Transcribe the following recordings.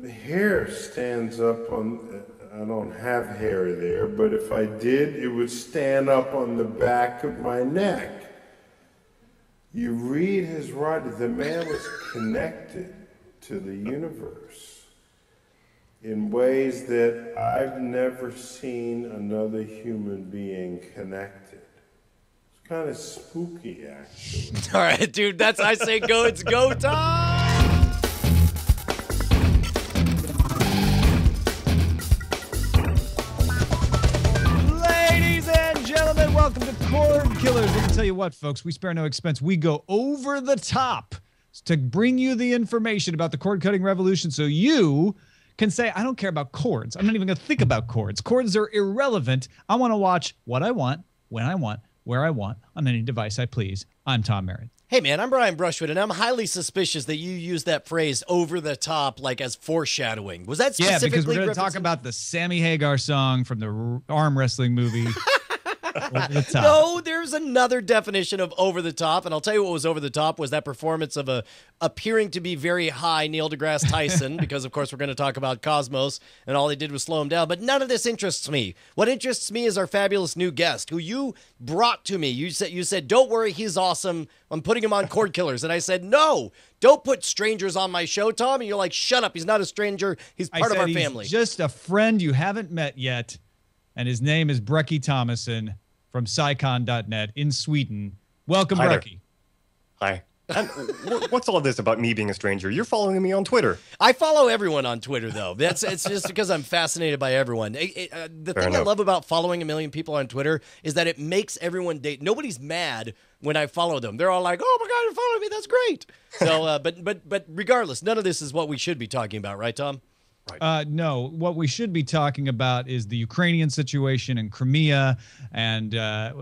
hair stands up on, I don't have hair there, but if I did, it would stand up on the back of my neck. You read his writing, the man was connected to the universe in ways that I've never seen another human being connected. It's kind of spooky, actually. All right, dude, I say go, it's go time! Ladies and gentlemen, welcome to Cordkillers. Let me tell you what, folks, we spare no expense. We go over the top to bring you the information about the cord cutting revolution so you can say, I don't care about cords. I'm not even going to think about cords. Cords are irrelevant. I want to watch what I want, when I want, where I want, on any device I please. I'm Tom Merritt. Hey, man, I'm Brian Brushwood, and I'm highly suspicious that you use that phrase over the top, like as foreshadowing. Was that specifically? Yeah, because we're going to talk about the Sammy Hagar song from the arm wrestling movie. Over the top. No, there's another definition of over the top, and I'll tell you what was over the top was that performance of appearing to be very high Neil deGrasse Tyson, because of course we're going to talk about Cosmos, and all they did was slow him down. But none of this interests me. What interests me is our fabulous new guest, who you brought to me. You said, don't worry, he's awesome. I'm putting him on Cordkillers, and I said, no, don't put strangers on my show, Tom. And you're like, shut up. He's not a stranger. He's part of our family. He's just a friend you haven't met yet. And his name is Breki Thomason from Psycon.net in Sweden. Welcome, Hi Breki. Hi. And what's all this about me being a stranger? You're following me on Twitter. I follow everyone on Twitter, though. It's just because I'm fascinated by everyone. The thing I love about following a million people on Twitter is that it makes everyone date. Nobody's mad when I follow them. They're all like, "Oh my God, you're following me! That's great." So, but regardless, none of this is what we should be talking about, right, Tom? No, what we should be talking about is the Ukrainian situation in Crimea, and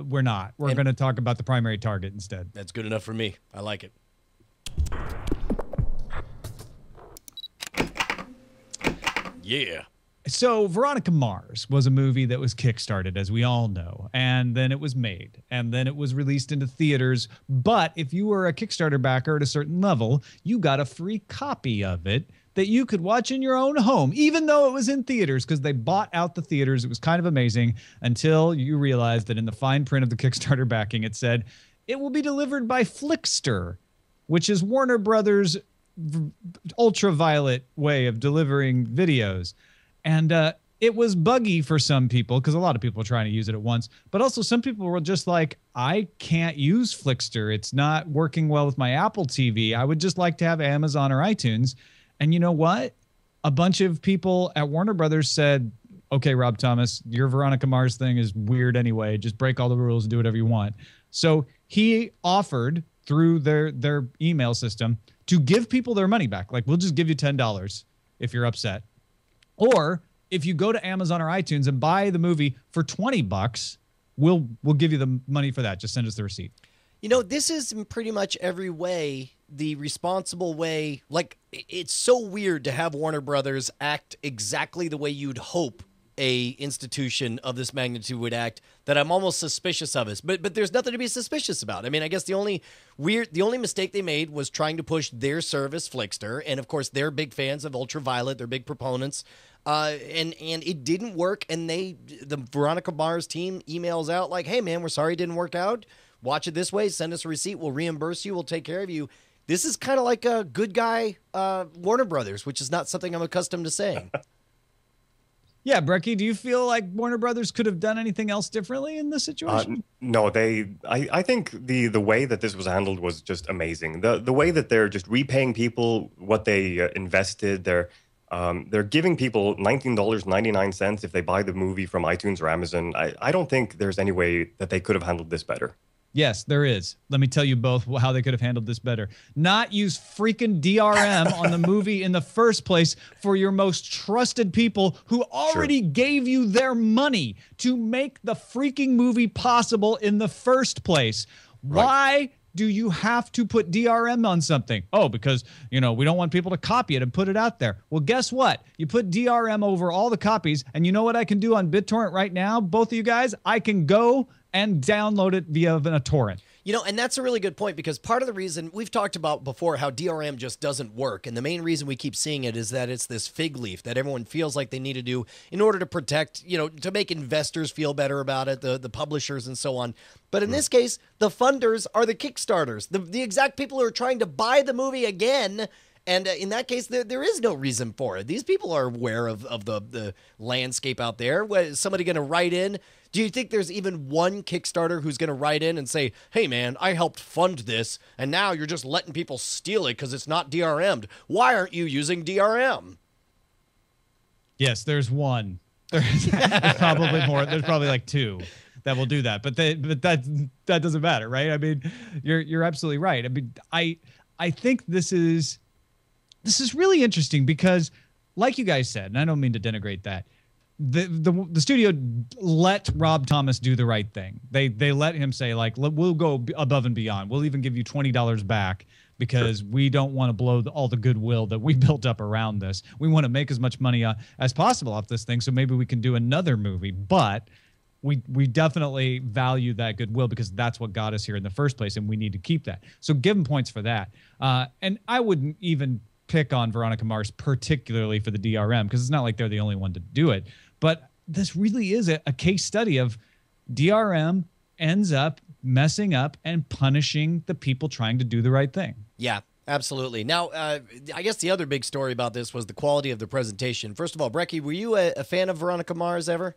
we're not. We're going to talk about the primary target instead. That's good enough for me. I like it. Yeah. So Veronica Mars was a movie that was kickstarted, as we all know, and then it was made, and then it was released into theaters. But if you were a Kickstarter backer at a certain level, you got a free copy of it that you could watch in your own home, even though it was in theaters, because they bought out the theaters. It was kind of amazing until you realized that in the fine print of the Kickstarter backing, it said, it will be delivered by Flickster, which is Warner Brothers' ultraviolet way of delivering videos. And it was buggy for some people, because a lot of people were trying to use it at once. But also some people were just like, I can't use Flickster. It's not working well with my Apple TV. I would just like to have Amazon or iTunes. And you know what? A bunch of people at Warner Brothers said, okay, Rob Thomas, your Veronica Mars thing is weird anyway. Just break all the rules and do whatever you want. So he offered through their email system to give people their money back. Like, we'll just give you $10 if you're upset. Or if you go to Amazon or iTunes and buy the movie for $20, we'll give you the money for that. Just send us the receipt. You know, this is in pretty much every way the responsible way. Like, it's so weird to have Warner Brothers act exactly the way you'd hope a institution of this magnitude would act, that I'm almost suspicious of it. But there's nothing to be suspicious about. I mean, I guess the only mistake they made was trying to push their service, Flickster, and of course they're big fans of Ultraviolet. They're big proponents, and it didn't work. And the Veronica Mars team emails out like, "Hey man, we're sorry it didn't work out. Watch it this way. Send us a receipt. We'll reimburse you. We'll take care of you." This is kind of like a good guy Warner Brothers, which is not something I'm accustomed to saying. Yeah, Breki, do you feel like Warner Brothers could have done anything else differently in this situation? No, I think the way that this was handled was just amazing. The way that they're just repaying people what they invested. They're giving people $19.99 if they buy the movie from iTunes or Amazon. I don't think there's any way that they could have handled this better. Yes, there is. Let me tell you both how they could have handled this better. Not use freaking DRM on the movie in the first place for your most trusted people who already gave you their money to make the freaking movie possible in the first place. Right. Why do you have to put DRM on something? Oh, because, we don't want people to copy it and put it out there. Well, guess what? You put DRM over all the copies, and you know what I can do on BitTorrent right now, both of you guys? I can go and download it via a torrent. And that's a really good point, because part of the reason we've talked about before how DRM just doesn't work. And the main reason we keep seeing it is that it's this fig leaf that everyone feels like they need to do in order to protect, to make investors feel better about it, the publishers and so on. But in this case, the funders are the Kickstarters, the exact people who are trying to buy the movie again. And in that case, there is no reason for it. These people are aware of the landscape out there. Is somebody going to write in? Do you think there's even one Kickstarter who's going to write in and say, hey, man, I helped fund this, and now you're just letting people steal it because it's not DRM'd. Why aren't you using DRM? Yes, there's one. There's probably more. There's probably like two that will do that. But that doesn't matter, right? I mean, you're absolutely right. I mean, I think this is really interesting because, like you guys said, and I don't mean to denigrate that, the studio let Rob Thomas do the right thing. They let him say, like, we'll go above and beyond. We'll even give you $20 back because we don't want to blow all the goodwill that we built up around this. We want to make as much money as possible off this thing, so maybe we can do another movie. But we definitely value that goodwill because that's what got us here in the first place, and we need to keep that. So give them points for that. And I wouldn't even pick on Veronica Mars particularly for the DRM because it's not like they're the only one to do it. But this really is a case study of DRM ends up messing up and punishing the people trying to do the right thing. Yeah, absolutely. Now, I guess the other big story about this was the quality of the presentation. First of all, Breki, were you a fan of Veronica Mars ever?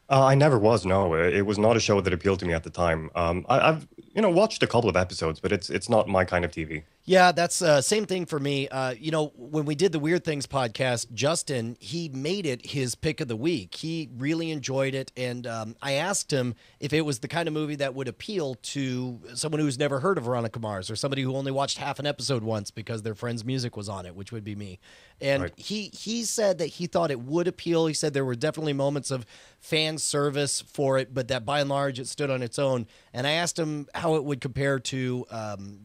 I never was. No, it was not a show that appealed to me at the time. I've watched a couple of episodes, but it's not my kind of TV. Yeah, that's same thing for me. When we did the Weird Things podcast, Justin, he made it his pick of the week. He really enjoyed it, and I asked him if it was the kind of movie that would appeal to someone who's never heard of Veronica Mars or somebody who only watched half an episode once because their friend's music was on it, which would be me. And right. he said that he thought it would appeal. He said there were definitely moments of fan service for it, but that by and large it stood on its own. And I asked him how it would compare to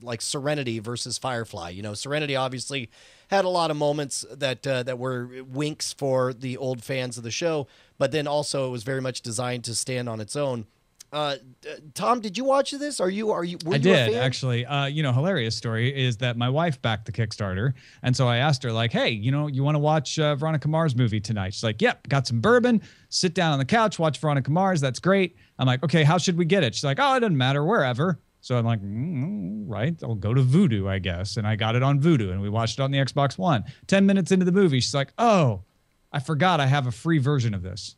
like Serenity versus Firefly. Serenity obviously had a lot of moments that were winks for the old fans of the show, but then also it was very much designed to stand on its own. Tom, did you watch this? Were you I a did, fan? actually. Hilarious story is that my wife backed the Kickstarter. And so I asked her, like, hey, you want to watch Veronica Mars movie tonight? She's like, yep, got some bourbon, sit down on the couch, watch Veronica Mars. That's great. I'm like, okay, how should we get it? She's like, oh, it doesn't matter, wherever. So I'm like, right, I'll go to Vudu, I guess. And I got it on Vudu, and we watched it on the Xbox One. 10 minutes into the movie, she's like, oh, I forgot I have a free version of this.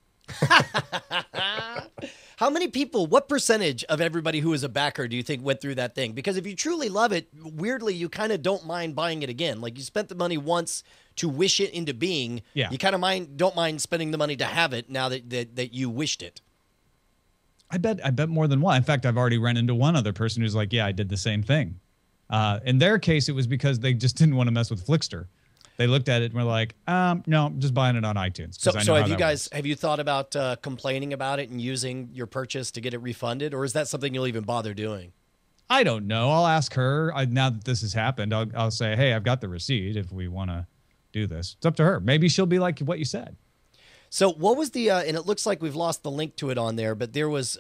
How many people, what percentage of everybody who is a backer do you think went through that thing? Because if you truly love it, weirdly, you kind of don't mind buying it again. Like, you spent the money once to wish it into being. Yeah. You kind of don't mind spending the money to have it now that you wished it. I bet more than one. In fact, I've already run into one other person who's like, yeah, I did the same thing. In their case, it was because they just didn't want to mess with Flixster. They looked at it and were like, no, I'm just buying it on iTunes. So have you thought about complaining about it and using your purchase to get it refunded? Or is that something you'll even bother doing? I don't know. I'll ask her. Now that this has happened, I'll say, hey, I've got the receipt if we want to do this. It's up to her. Maybe she'll be like what you said. So what was the, and it looks like we've lost the link to it on there, but there was,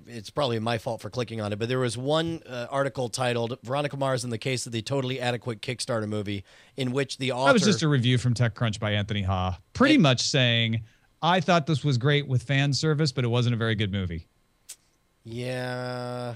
it's probably my fault for clicking on it, but there was one article titled Veronica Mars in the Case of the Totally Adequate Kickstarter Movie, in which the author... That was just a review from TechCrunch by Anthony Ha, pretty much saying, I thought this was great with fan service, but it wasn't a very good movie. Yeah...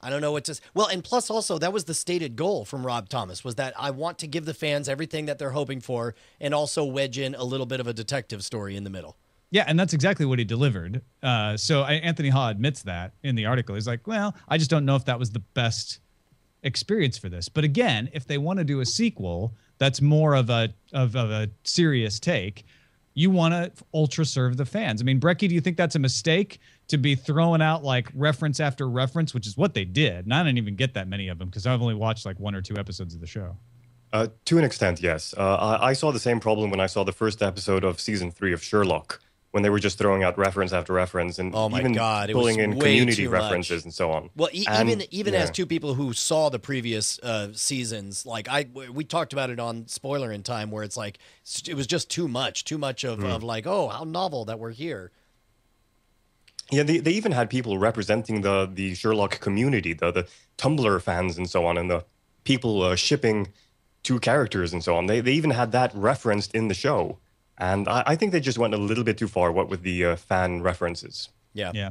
I don't know what to... Well, and plus also, that was the stated goal from Rob Thomas, was that I want to give the fans everything that they're hoping for and also wedge in a little bit of a detective story in the middle. Yeah, and that's exactly what he delivered. Anthony Ha admits that in the article. He's like, well, I just don't know if that was the best experience for this. But again, if they want to do a sequel that's more of a serious take, you want to ultra serve the fans. I mean, Breki, do you think that's a mistake to be throwing out like reference after reference, which is what they did? And I didn't even get that many of them because I've only watched like 1 or 2 episodes of the show. To an extent, yes. I saw the same problem when I saw the first episode of season 3 of Sherlock, when they were just throwing out reference after reference and even pulling in community references and so on. Well, even as two people who saw the previous seasons, like we talked about it on Spoiler in Time, where it's like it was just too much of like, oh, how novel that we're here. Yeah, they even had people representing the Sherlock community, the Tumblr fans and so on, and the people shipping two characters and so on. They even had that referenced in the show. And I think they just went a little bit too far, what with the fan references. Yeah. Yeah.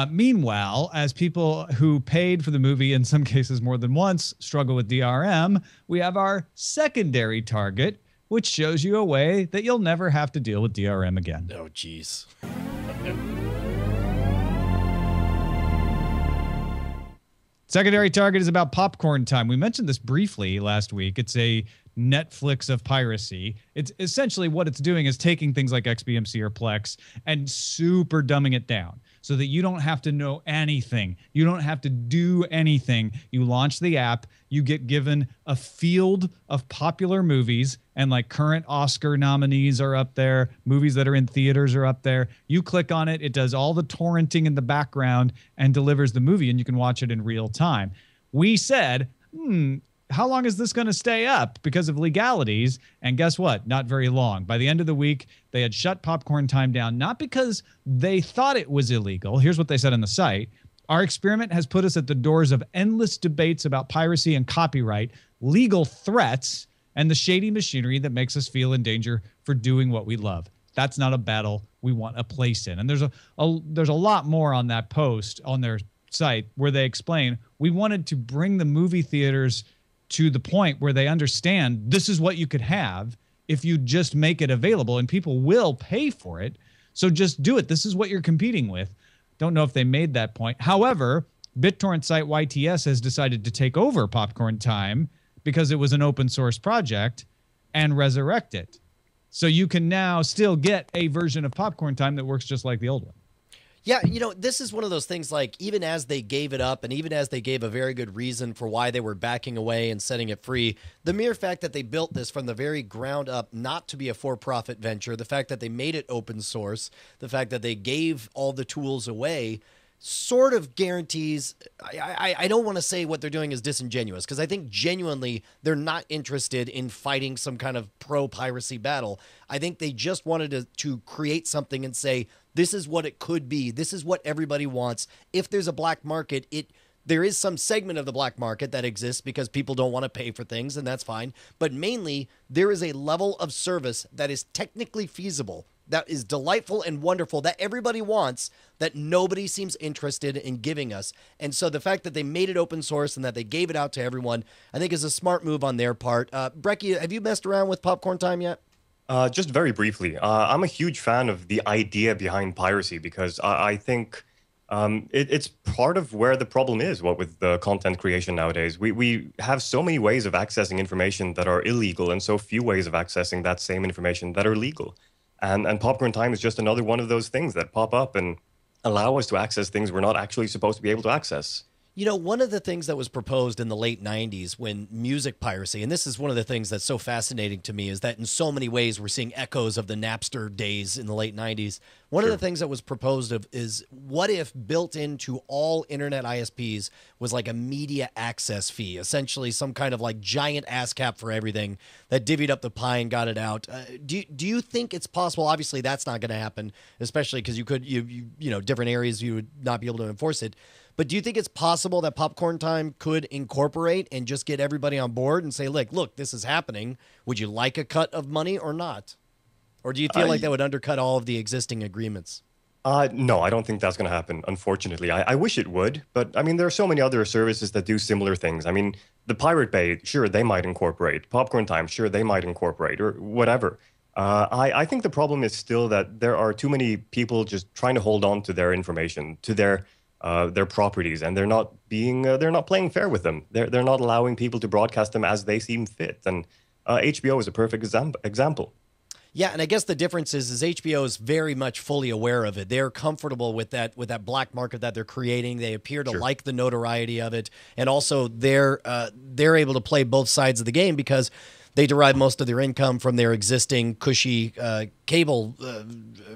Meanwhile, as people who paid for the movie, in some cases more than once, struggle with DRM, we have our secondary target, which shows you a way that you'll never have to deal with DRM again. Oh, jeez. Secondary target is about popcorn time. We mentioned this briefly last week. It's a Netflix of piracy. It's essentially what it's doing is taking things like XBMC or Plex and super dumbing it down so that you don't have to know anything. You don't have to do anything. You launch the app, you get given a field of popular movies, and like current Oscar nominees are up there, movies that are in theaters are up there. You click on it, it does all the torrenting in the background and delivers the movie, and you can watch it in real time. We said, how long is this going to stay up because of legalities? And guess what? Not very long. By the end of the week, they had shut Popcorn Time down, not because they thought it was illegal. Here's what they said on the site. Our experiment has put us at the doors of endless debates about piracy and copyright, legal threats, and the shady machinery that makes us feel in danger for doing what we love. That's not a battle we want a place in. And there's a lot more on that post on their site where they explain we wanted to bring the movie theaters to the point where they understand this is what you could have if you just make it available, and people will pay for it. So just do it. This is what you're competing with. Don't know if they made that point. However, BitTorrent site YTS has decided to take over Popcorn Time because it was an open source project and resurrect it. So you can now still get a version of Popcorn Time that works just like the old one. Yeah, this is one of those things, like, even as they gave it up and even as they gave a very good reason for why they were backing away and setting it free, the mere fact that they built this from the very ground up not to be a for-profit venture, the fact that they made it open source, the fact that they gave all the tools away, sort of guarantees, I don't want to say what they're doing is disingenuous, because I think genuinely they're not interested in fighting some kind of pro-piracy battle. I think they just wanted to create something and say, this is what it could be. This is what everybody wants. If there's a black market, there is some segment of the black market that exists because people don't want to pay for things, and that's fine. But mainly, there is a level of service that is technically feasible, that is delightful and wonderful, that everybody wants, that nobody seems interested in giving us. And so the fact that they made it open source and that they gave it out to everyone, I think is a smart move on their part. Breki, have you messed around with Popcorn Time yet? Just very briefly, I'm a huge fan of the idea behind piracy because I think it's part of where the problem is, what with the content creation nowadays. We have so many ways of accessing information that are illegal and so few ways of accessing that same information that are legal. And Popcorn Time is just another one of those things that pop up and allow us to access things we're not actually supposed to be able to access. One of the things that was proposed in the late 90s when music piracy, and this is one of the things that's so fascinating to me, is that in so many ways we're seeing echoes of the Napster days in the late 90s. One of the things that was proposed is what if built into all internet ISPs was like a media access fee, essentially some kind of like giant ASCAP for everything that divvied up the pie and got it out. Do you think it's possible? Obviously, that's not going to happen, especially because you different areas you would not be able to enforce it. But do you think it's possible that Popcorn Time could incorporate and just get everybody on board and say, look, this is happening. Would you like a cut of money or not? Or do you feel like that would undercut all of the existing agreements? No, I don't think that's going to happen, unfortunately. I wish it would, but I mean, there are so many other services that do similar things. I mean, the Pirate Bay, sure, they might incorporate. Popcorn Time, sure, they might incorporate, or whatever. I think the problem is still that there are too many people just trying to hold on to their information, to their properties, and they're not playing fair with them. They're not allowing people to broadcast them as they seem fit. And HBO is a perfect example. Yeah, and I guess the difference is HBO is very much fully aware of it. They're comfortable with that black market that they're creating. They appear to like the notoriety of it, and also they're able to play both sides of the game because they derive most of their income from their existing cushy cable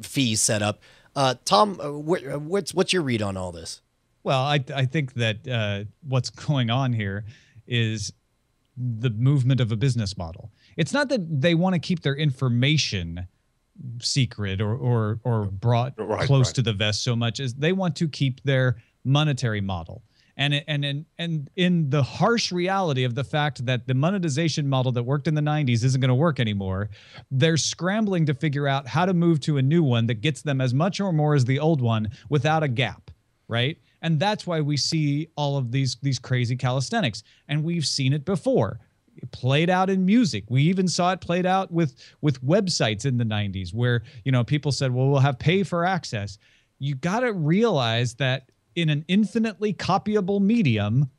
fee setup. Tom, what's your read on all this? Well, I think that what's going on here is the movement of a business model. It's not that they want to keep their information secret or brought close to the vest so much as they want to keep their monetary model. And in the harsh reality of the fact that the monetization model that worked in the 90s isn't going to work anymore, they're scrambling to figure out how to move to a new one that gets them as much or more as the old one without a gap, right? And that's why we see all of these crazy calisthenics. And we've seen it before. It played out in music. We even saw it played out with websites in the 90s where, you know, people said, well, we'll have pay for access. You got to realize that in an infinitely copyable medium,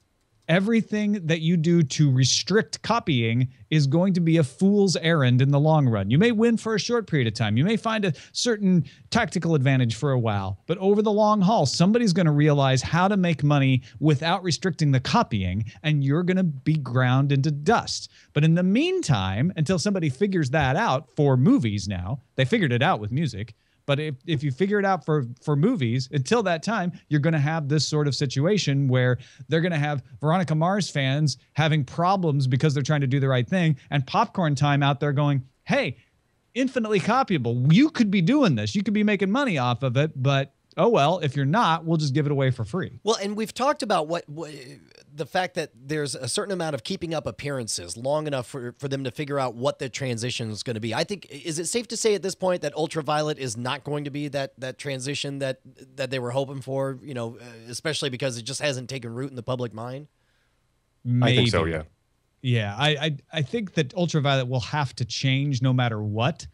everything that you do to restrict copying is going to be a fool's errand in the long run. You may win for a short period of time. You may find a certain tactical advantage for a while, but over the long haul, somebody's going to realize how to make money without restricting the copying, and you're going to be ground into dust. But in the meantime, until somebody figures that out for movies now, they figured it out with music, but if you figure it out for movies, until that time, you're going to have this sort of situation where they're going to have Veronica Mars fans having problems because they're trying to do the right thing, and Popcorn Time out there going, hey, infinitely copyable. You could be doing this. You could be making money off of it, but oh well, if you're not, we'll just give it away for free. Well, and we've talked about what the fact that there's a certain amount of keeping up appearances long enough for them to figure out what the transition is going to be. I think, is it safe to say at this point that Ultraviolet is not going to be that transition that they were hoping for, you know, especially because it just hasn't taken root in the public mind? Maybe. I think so, yeah. Yeah, I think that Ultraviolet will have to change no matter what,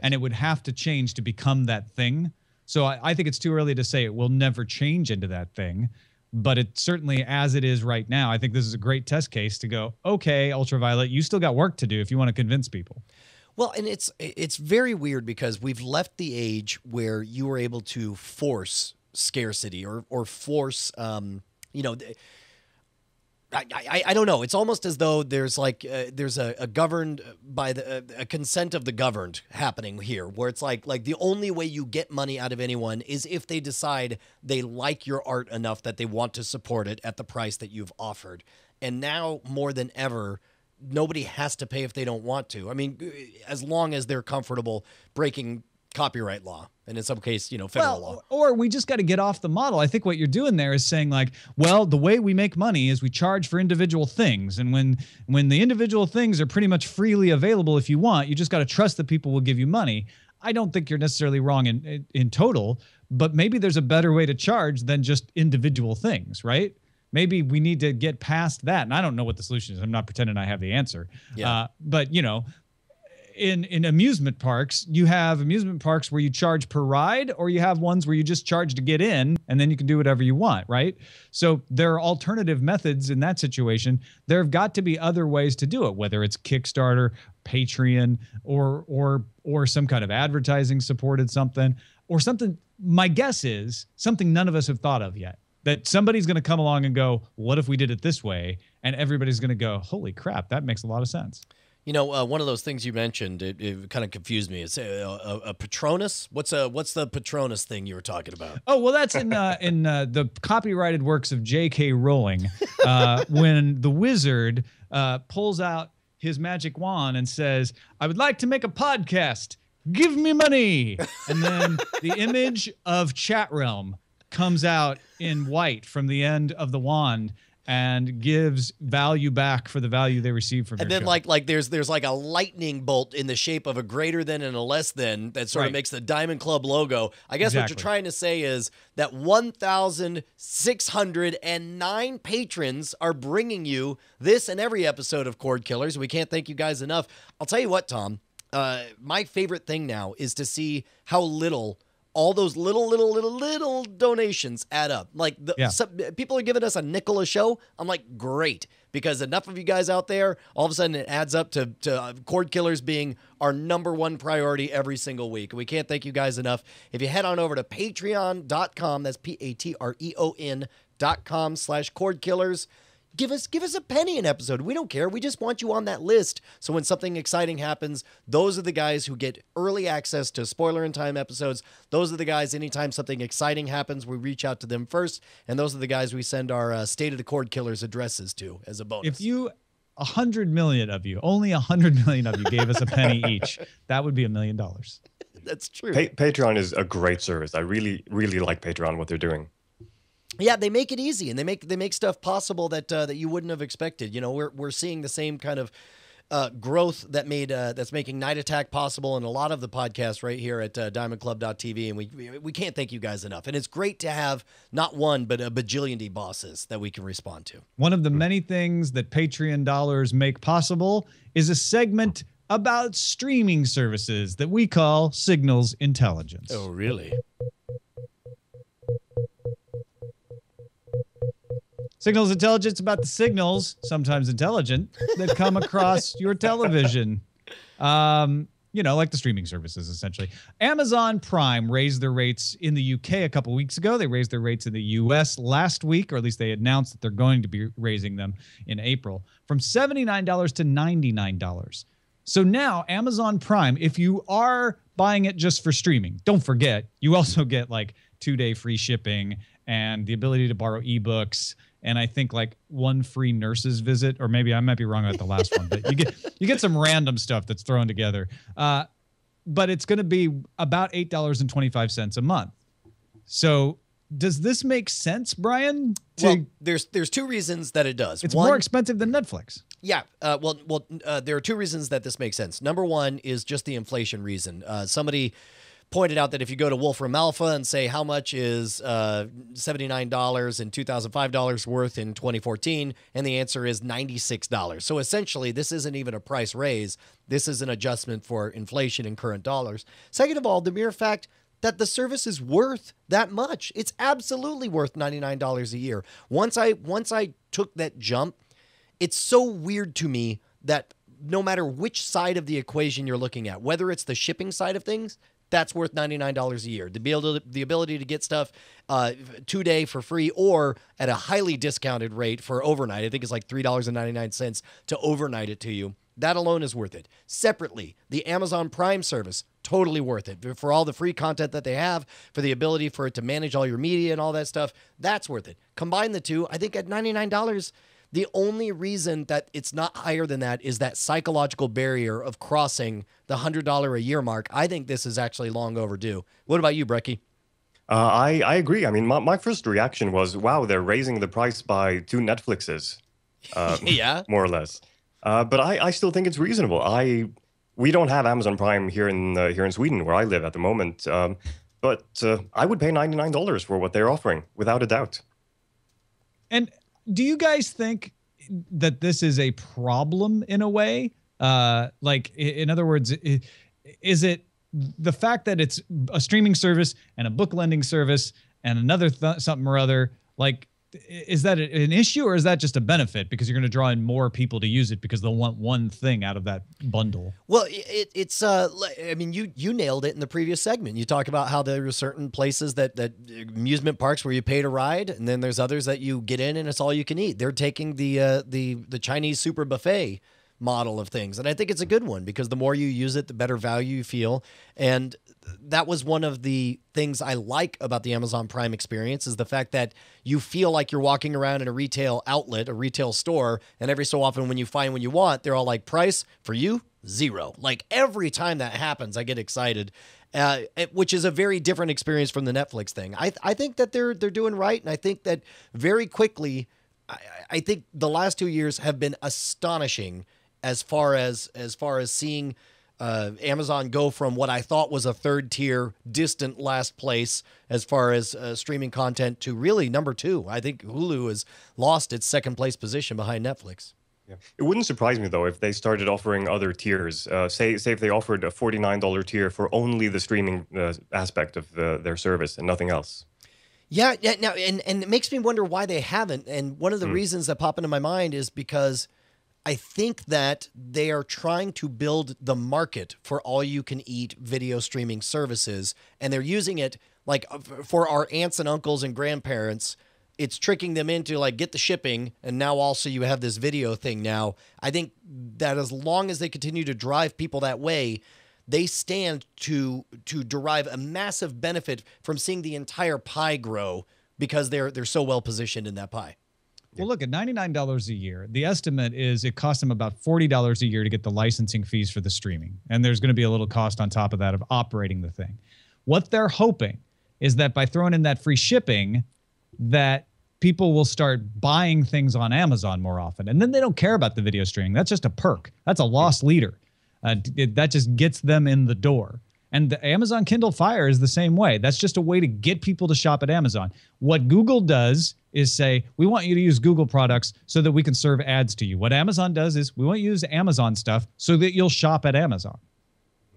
and it would have to change to become that thing. So I think it's too early to say it will never change into that thing, but it certainly, as it is right now, I think this is a great test case to go, okay, Ultraviolet, you still got work to do if you want to convince people. Well, and it's very weird because we've left the age where you were able to force scarcity or force, you know, I don't know. It's almost as though there's like there's a governed by a consent of the governed happening here, where it's like the only way you get money out of anyone is if they decide they like your art enough that they want to support it at the price that you've offered. And now more than ever, nobody has to pay if they don't want to. I mean, as long as they're comfortable breaking copyright law, and in some case, you know, federal law. Or we just got to get off the model. I think what you're doing there is saying like, well, the way we make money is we charge for individual things, and when the individual things are pretty much freely available if you want, you just got to trust that people will give you money. I don't think you're necessarily wrong in total, but maybe there's a better way to charge than just individual things, right? Maybe we need to get past that, and I don't know what the solution is. I'm not pretending I have the answer. Yeah. But you know, in amusement parks, you have amusement parks where you charge per ride, or you have ones where you just charge to get in, and then you can do whatever you want, right? So there are alternative methods in that situation. There have got to be other ways to do it, whether it's Kickstarter, Patreon, or some kind of advertising supported something, or something. My guess is something none of us have thought of yet. That somebody's going to come along and go, what if we did it this way? And everybody's going to go, holy crap, that makes a lot of sense. You know, one of those things you mentioned, it kind of confused me. It's a Patronus. What's the Patronus thing you were talking about? Oh, well, that's in the copyrighted works of J.K. Rowling, when the wizard pulls out his magic wand and says, I would like to make a podcast. Give me money. And then the image of Chat Realm comes out in white from the end of the wand and gives value back for the value they receive from your show. And then like there's like a lightning bolt in the shape of a greater than and a less than that sort of makes the Diamond Club logo. I guess what you're trying to say is that 1,609 patrons are bringing you this and every episode of Cordkillers. We can't thank you guys enough. I'll tell you what, Tom, my favorite thing now is to see how little all those little donations add up. Like people are giving us a nickel a show. I'm like, great, because enough of you guys out there, all of a sudden it adds up to Cordkillers being our #1 priority every single week. We can't thank you guys enough. If you head on over to patreon.com, that's patreon.com/Cordkillers. Give us a penny an episode. We don't care. We just want you on that list. So when something exciting happens, those are the guys who get early access to spoiler in time episodes. Those are the guys, anytime something exciting happens, we reach out to them first. And those are the guys we send our State of the Cordkillers addresses to as a bonus. If you, 100 million of you, only 100 million of you gave us a penny each, that would be $1 million. That's true. Patreon is a great service. I really, really like Patreon, what they're doing. Yeah, they make it easy, and they make stuff possible that you wouldn't have expected. You know, we're seeing the same kind of growth that's making Night Attack possible, and a lot of the podcasts right here at diamondclub.tv, and we can't thank you guys enough. And it's great to have not one but a bajillion D bosses that we can respond to. One of the many things that Patreon dollars make possible is a segment about streaming services that we call Signals Intelligence. Oh, really? Signals Intelligence about the signals, sometimes intelligent, that come across your television. Like the streaming services, essentially. Amazon Prime raised their rates in the UK a couple weeks ago. They raised their rates in the US last week, or at least they announced that they're going to be raising them in April, from $79 to $99. So now Amazon Prime, if you are buying it just for streaming, don't forget, you also get like 2-day free shipping and the ability to borrow ebooks. And I think like one free nurse's visit, or maybe I might be wrong about the last one, but you get some random stuff that's thrown together. But it's going to be about $8.25 a month. So does this make sense, Brian? Well, there's two reasons that it does. It's more expensive than Netflix. Yeah. There are two reasons that this makes sense. Number one is just the inflation reason. Somebody pointed out that if you go to Wolfram Alpha and say how much is $79 and $2,005 worth in 2014, and the answer is $96. So essentially, this isn't even a price raise. This is an adjustment for inflation in current dollars. Second of all, the mere fact that the service is worth that much. It's absolutely worth $99 a year. Once I took that jump, it's so weird to me that no matter which side of the equation you're looking at, whether it's the shipping side of things, that's worth $99 a year. The ability to get stuff 2-day for free or at a highly discounted rate for overnight. I think it's like $3.99 to overnight it to you. That alone is worth it. Separately, the Amazon Prime service, totally worth it. For all the free content that they have, for the ability for it to manage all your media and all that stuff, that's worth it. Combine the two, I think at $99, the only reason that it's not higher than that is that psychological barrier of crossing the $100 a year mark. I think this is actually long overdue. What about you, Breki? I agree. I mean, my first reaction was, wow, they're raising the price by 2 Netflixes, Yeah, more or less. But I still think it's reasonable. We don't have Amazon Prime here in Sweden, where I live at the moment. But I would pay $99 for what they're offering, without a doubt. And do you guys think that this is a problem in a way? Like, in other words, is it the fact that it's a streaming service and a book lending service and another something or other? Like, is that an issue, or is that just a benefit because you're going to draw in more people to use it because they'll want one thing out of that bundle? Well, it's I mean, you nailed it in the previous segment. You talk about how there are certain places that amusement parks where you pay to ride, and then there's others that you get in and it's all you can eat. They're taking the Chinese super buffet model of things, and I think it's a good one because the more you use it, the better value you feel. And that was one of the things I like about the Amazon Prime experience, is the fact that you feel like you're walking around in a retail outlet, a retail store, and every so often when you find what you want, they're all like, price for you, $0. Like every time that happens, I get excited, which is a very different experience from the Netflix thing. I think that they're doing right, and I think that very quickly, I think the last 2 years have been astonishing as far as seeing Amazon go from what I thought was a third tier, distant last place as far as streaming content to really number 2. I think Hulu has lost its second place position behind Netflix. Yeah. It wouldn't surprise me, though, if they started offering other tiers. Say if they offered a $49 tier for only the streaming aspect of their service and nothing else. Yeah. Now, and it makes me wonder why they haven't. And one of the reasons that pop into my mind is because I think that they are trying to build the market for all-you-can-eat video streaming services, and they're using it like for our aunts and uncles and grandparents. It's tricking them into like, get the shipping, and now also you have this video thing now. I think that as long as they continue to drive people that way, they stand to derive a massive benefit from seeing the entire pie grow because they're so well positioned in that pie. Well, look, at $99 a year, the estimate is it costs them about $40 a year to get the licensing fees for the streaming. And there's going to be a little cost on top of that of operating the thing. What they're hoping is that by throwing in that free shipping, that people will start buying things on Amazon more often. And then they don't care about the video streaming. That's just a perk. That's a loss leader. That just gets them in the door. And the Amazon Kindle Fire is the same way. That's just a way to get people to shop at Amazon. What Google does is say, we want you to use Google products so that we can serve ads to you. What Amazon does is, we want you to use Amazon stuff so that you'll shop at Amazon.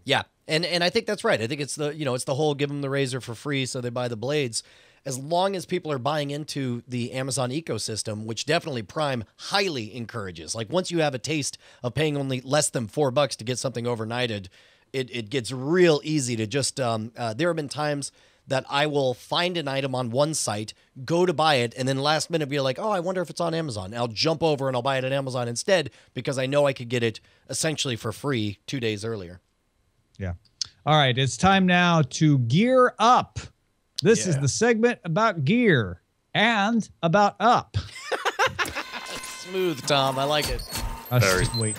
Yeah, and I think that's right. I think it's it's the whole give them the razor for free so they buy the blades. As long as people are buying into the Amazon ecosystem, which definitely Prime highly encourages. Like once you have a taste of paying only less than $4 to get something overnighted, it gets real easy to just, there have been times that I will find an item on one site, go to buy it, and then last minute be like, oh, I wonder if it's on Amazon. And I'll jump over and I'll buy it on Amazon instead because I know I could get it essentially for free 2 days earlier. Yeah. All right. It's time now to gear up. This is the segment about gear and about up. Smooth, Tom. I like it. Just wait.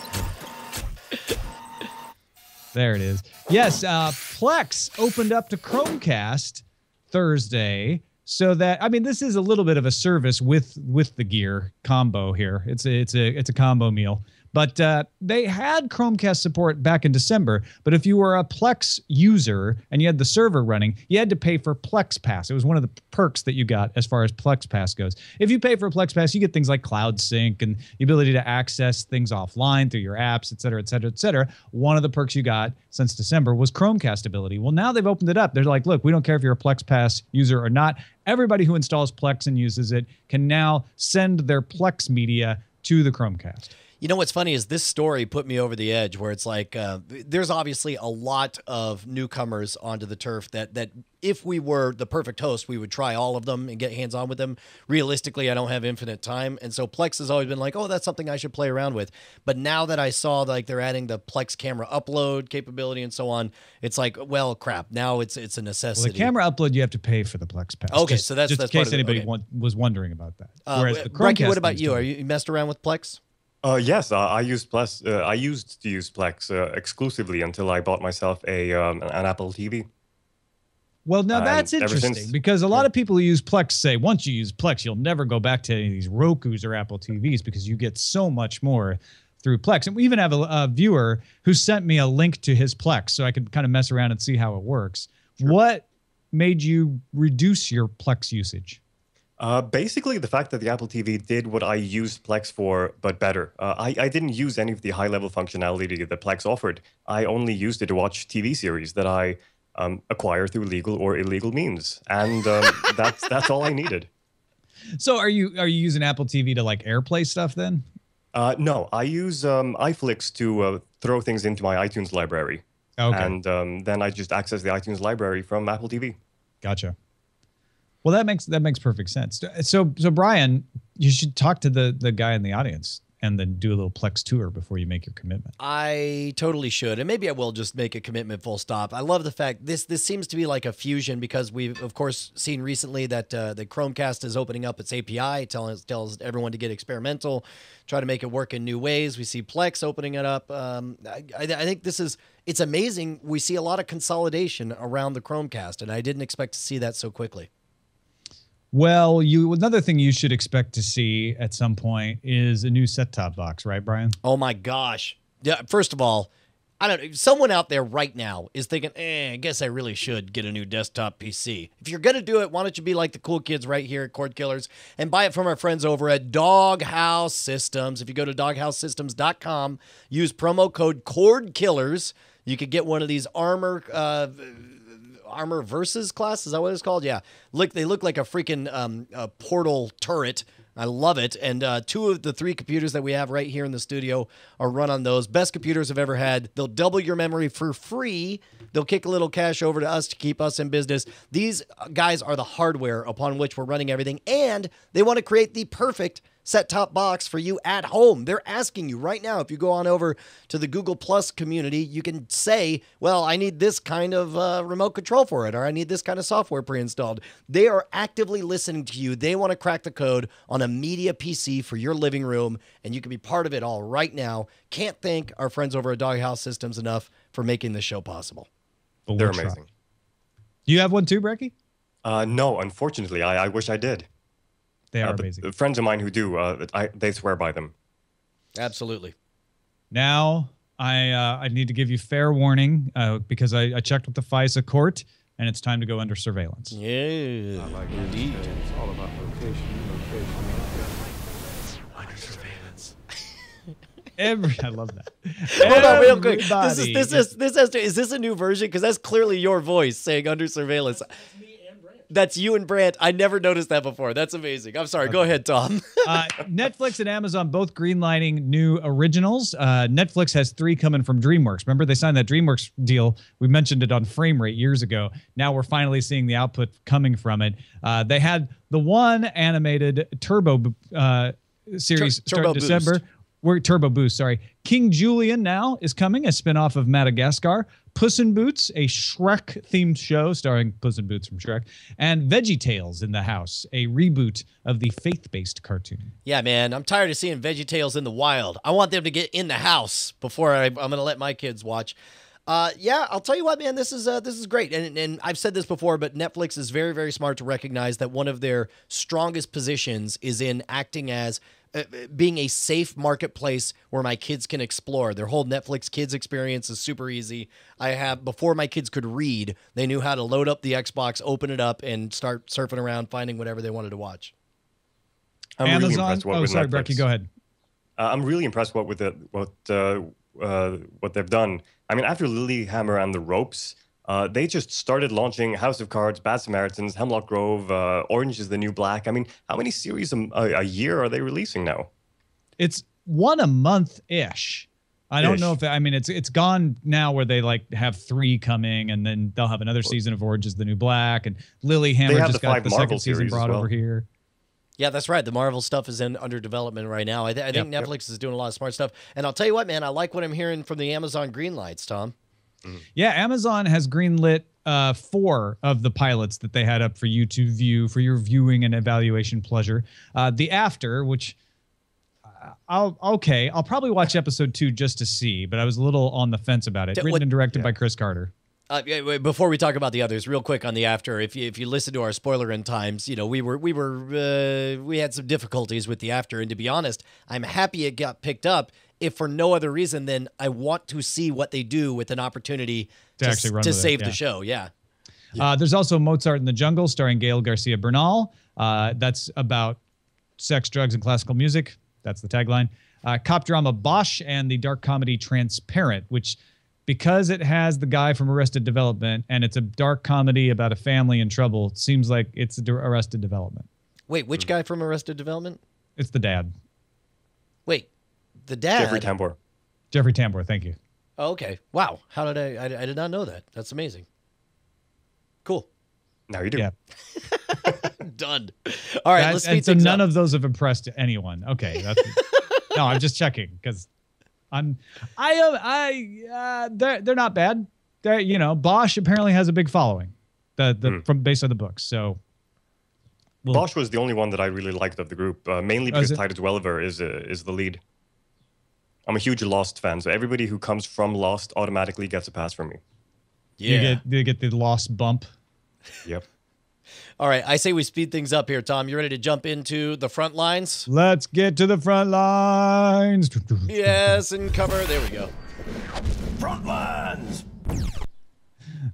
There it is. Yes, Plex opened up to Chromecast Thursday, so that this is a little bit of a service with the gear combo here. It's a combo meal. But they had Chromecast support back in December. But if you were a Plex user and you had the server running, you had to pay for Plex Pass. It was one of the perks that you got as far as Plex Pass goes. If you pay for a Plex Pass, you get things like Cloud Sync and the ability to access things offline through your apps, et cetera, et cetera, et cetera. One of the perks you got since December was Chromecast ability. Well, now they've opened it up. They're like, look, we don't care if you're a Plex Pass user or not. Everybody who installs Plex and uses it can now send their Plex media to the Chromecast. You know what's funny is this story put me over the edge where it's like there's obviously a lot of newcomers onto the turf that if we were the perfect host, we would try all of them and get hands-on with them. Realistically, I don't have infinite time. And so Plex has always been like, oh, that's something I should play around with. But now that I saw like they're adding the Plex camera upload capability and so on, it's like, well, crap, now it's a necessity. Well, the camera upload, you have to pay for the Plex Pass. Okay, so that's in case anybody was wondering about that. Whereas the Chromecast, Breki, what about you? Are you messed around with Plex? Yes, I used Plex. I used to use Plex exclusively until I bought myself an Apple TV. Well, now that's interesting because a lot of people who use Plex say once you use Plex, you'll never go back to any of these Rokus or Apple TVs because you get so much more through Plex. And we even have a viewer who sent me a link to his Plex so I could kind of mess around and see how it works. Sure. What made you reduce your Plex usage? Basically, the fact that the Apple TV did what I used Plex for, but better. I didn't use any of the high-level functionality that Plex offered. I only used it to watch TV series that I acquire through legal or illegal means, and that's all I needed. So, are you using Apple TV to like AirPlay stuff then? No, I use iFlix to throw things into my iTunes library, and then I just access the iTunes library from Apple TV. Gotcha. Well, that makes perfect sense. So Brian, you should talk to the guy in the audience and then do a little Plex tour before you make your commitment. I totally should, and maybe I will just make a commitment full stop. I love the fact this seems to be like a fusion because we've of course seen recently that the Chromecast is opening up its API, tells everyone to get experimental, try to make it work in new ways. We see Plex opening it up. I think it's amazing. We see a lot of consolidation around the Chromecast, and I didn't expect to see that so quickly. Well, another thing you should expect to see at some point is a new set-top box, right, Brian? Oh my gosh. Yeah, first of all, I don't know. Someone out there right now is thinking, I guess I really should get a new desktop PC. If you're going to do it, why don't you be like the cool kids right here at Cordkillers and buy it from our friends over at Doghouse Systems. If you go to doghousesystems.com, use promo code Cordkillers, you could get one of these Armor Versus class, is that what it's called? Yeah. They look like a freaking portal turret. I love it. And 2 of the 3 computers that we have right here in the studio are run on those. Best computers I've ever had. They'll double your memory for free. They'll kick a little cash over to us to keep us in business. These guys are the hardware upon which we're running everything, and they want to create the perfect set-top box for you at home. They're asking you right now, if you go on over to the Google Plus community, you can say, well, I need this kind of remote control for it, or I need this kind of software pre-installed. They are actively listening to you. They want to crack the code on a media PC for your living room, and you can be part of it all right now. Can't thank our friends over at Doghouse Systems enough for making this show possible. They're amazing. You have one too, Breki? No, unfortunately, I wish I did. They are amazing. But friends of mine who do, they swear by them. Absolutely. Now, I need to give you fair warning because I checked with the FISA court, and it's time to go under surveillance. Yeah, I like indeed. It's all about location. Under surveillance. I love that. Hold on, real quick. Everybody Is this a new version? Because that's clearly your voice saying under surveillance. That's you and Brant. I never noticed that before. That's amazing. I'm sorry. Okay. Go ahead, Tom. Netflix and Amazon both greenlighting new originals. Netflix has 3 coming from DreamWorks. Remember, they signed that DreamWorks deal. We mentioned it on Frame Rate years ago. Now we're finally seeing the output coming from it. They had the one animated Turbo series start in December. Turbo Boost, sorry. King Julian now is coming, a spinoff of Madagascar. Puss in Boots, a Shrek-themed show starring Puss in Boots from Shrek. And VeggieTales in the House, a reboot of the faith-based cartoon. Yeah, man, I'm tired of seeing VeggieTales in the wild. I want them to get in the house before I'm going to let my kids watch. Yeah, I'll tell you what, man, this is great. And I've said this before, but Netflix is very, very smart to recognize that one of their strongest positions is in acting as being a safe marketplace where my kids can explore. Their whole Netflix Kids experience is super easy. Before my kids could read, they knew how to load up the Xbox, open it up, and start surfing around, finding whatever they wanted to watch. I'm really impressed with sorry, Netflix. Breki, go ahead. I'm really impressed what they've done. I mean, after Lilyhammer and The Ropes, they just started launching House of Cards, Bad Samaritans, Hemlock Grove, Orange is the New Black. I mean, how many series a year are they releasing now? It's one a month-ish. I don't know if it's gone now where they like have 3 coming, and then they'll have another season of Orange is the New Black, and Lilyhammer just got the second season brought over here. Yeah, that's right. The Marvel stuff is under development right now. I think Netflix is doing a lot of smart stuff. And I'll tell you what, man, I like what I'm hearing from the Amazon greenlights, Tom. Yeah, Amazon has greenlit 4 of the pilots that they had up for you to view for your viewing and evaluation pleasure. The After, which I'll probably watch episode 2 just to see, but I was a little on the fence about it. Written and directed by Chris Carter. Before we talk about the others, real quick on the After, if you listen to our spoiler in times, you know we had some difficulties with the After, and to be honest, I'm happy it got picked up. If for no other reason than I want to see what they do with an opportunity to save the show. Yeah. There's also Mozart in the Jungle, starring Gael Garcia Bernal. That's about sex, drugs, and classical music. That's the tagline. Cop drama Bosch, and the dark comedy Transparent, which, because it has the guy from Arrested Development and it's a dark comedy about a family in trouble, it seems like it's Arrested Development. Wait, which guy from Arrested Development? It's the dad. Wait, the dad? Jeffrey Tambor. Jeffrey Tambor, thank you. Oh, okay. Wow. How did I did not know that. That's amazing. Cool. Now you do. Yeah. Done. All right, let's speed things up. None of those have impressed anyone. Okay. No, I'm just checking because they're not bad. Bosch apparently has a big following, from based on the books. So Bosch was the only one that I really liked of the group, mainly because Titus Welliver is the lead. I'm a huge Lost fan, so everybody who comes from Lost automatically gets a pass from me. Yeah, you get the Lost bump. Yep. All right, I say we speed things up here, Tom. You ready to jump into the front lines? Let's get to the front lines. Yes, and cover. There we go. Front lines.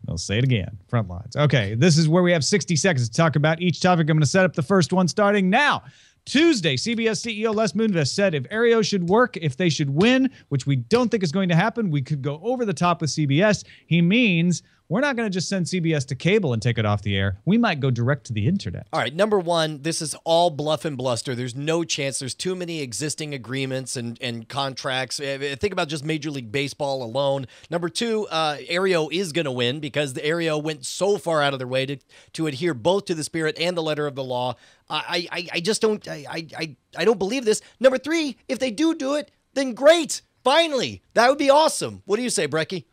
I'll say it again. Front lines. Okay, this is where we have 60 seconds to talk about each topic. I'm going to set up the first one starting now. Tuesday, CBS CEO Les Moonves said if Aereo should work, if they should win, which we don't think is going to happen, we could go over the top with CBS. He means we're not going to just send CBS to cable and take it off the air. We might go direct to the internet. All right, number one, this is all bluff and bluster. There's no chance. There's too many existing agreements and contracts. Think about just Major League Baseball alone. Number two, Aereo is going to win because the Aereo went so far out of their way to adhere both to the spirit and the letter of the law. I just don't I don't believe this. Number three, if they do it, then great. Finally, that would be awesome. What do you say, Breki?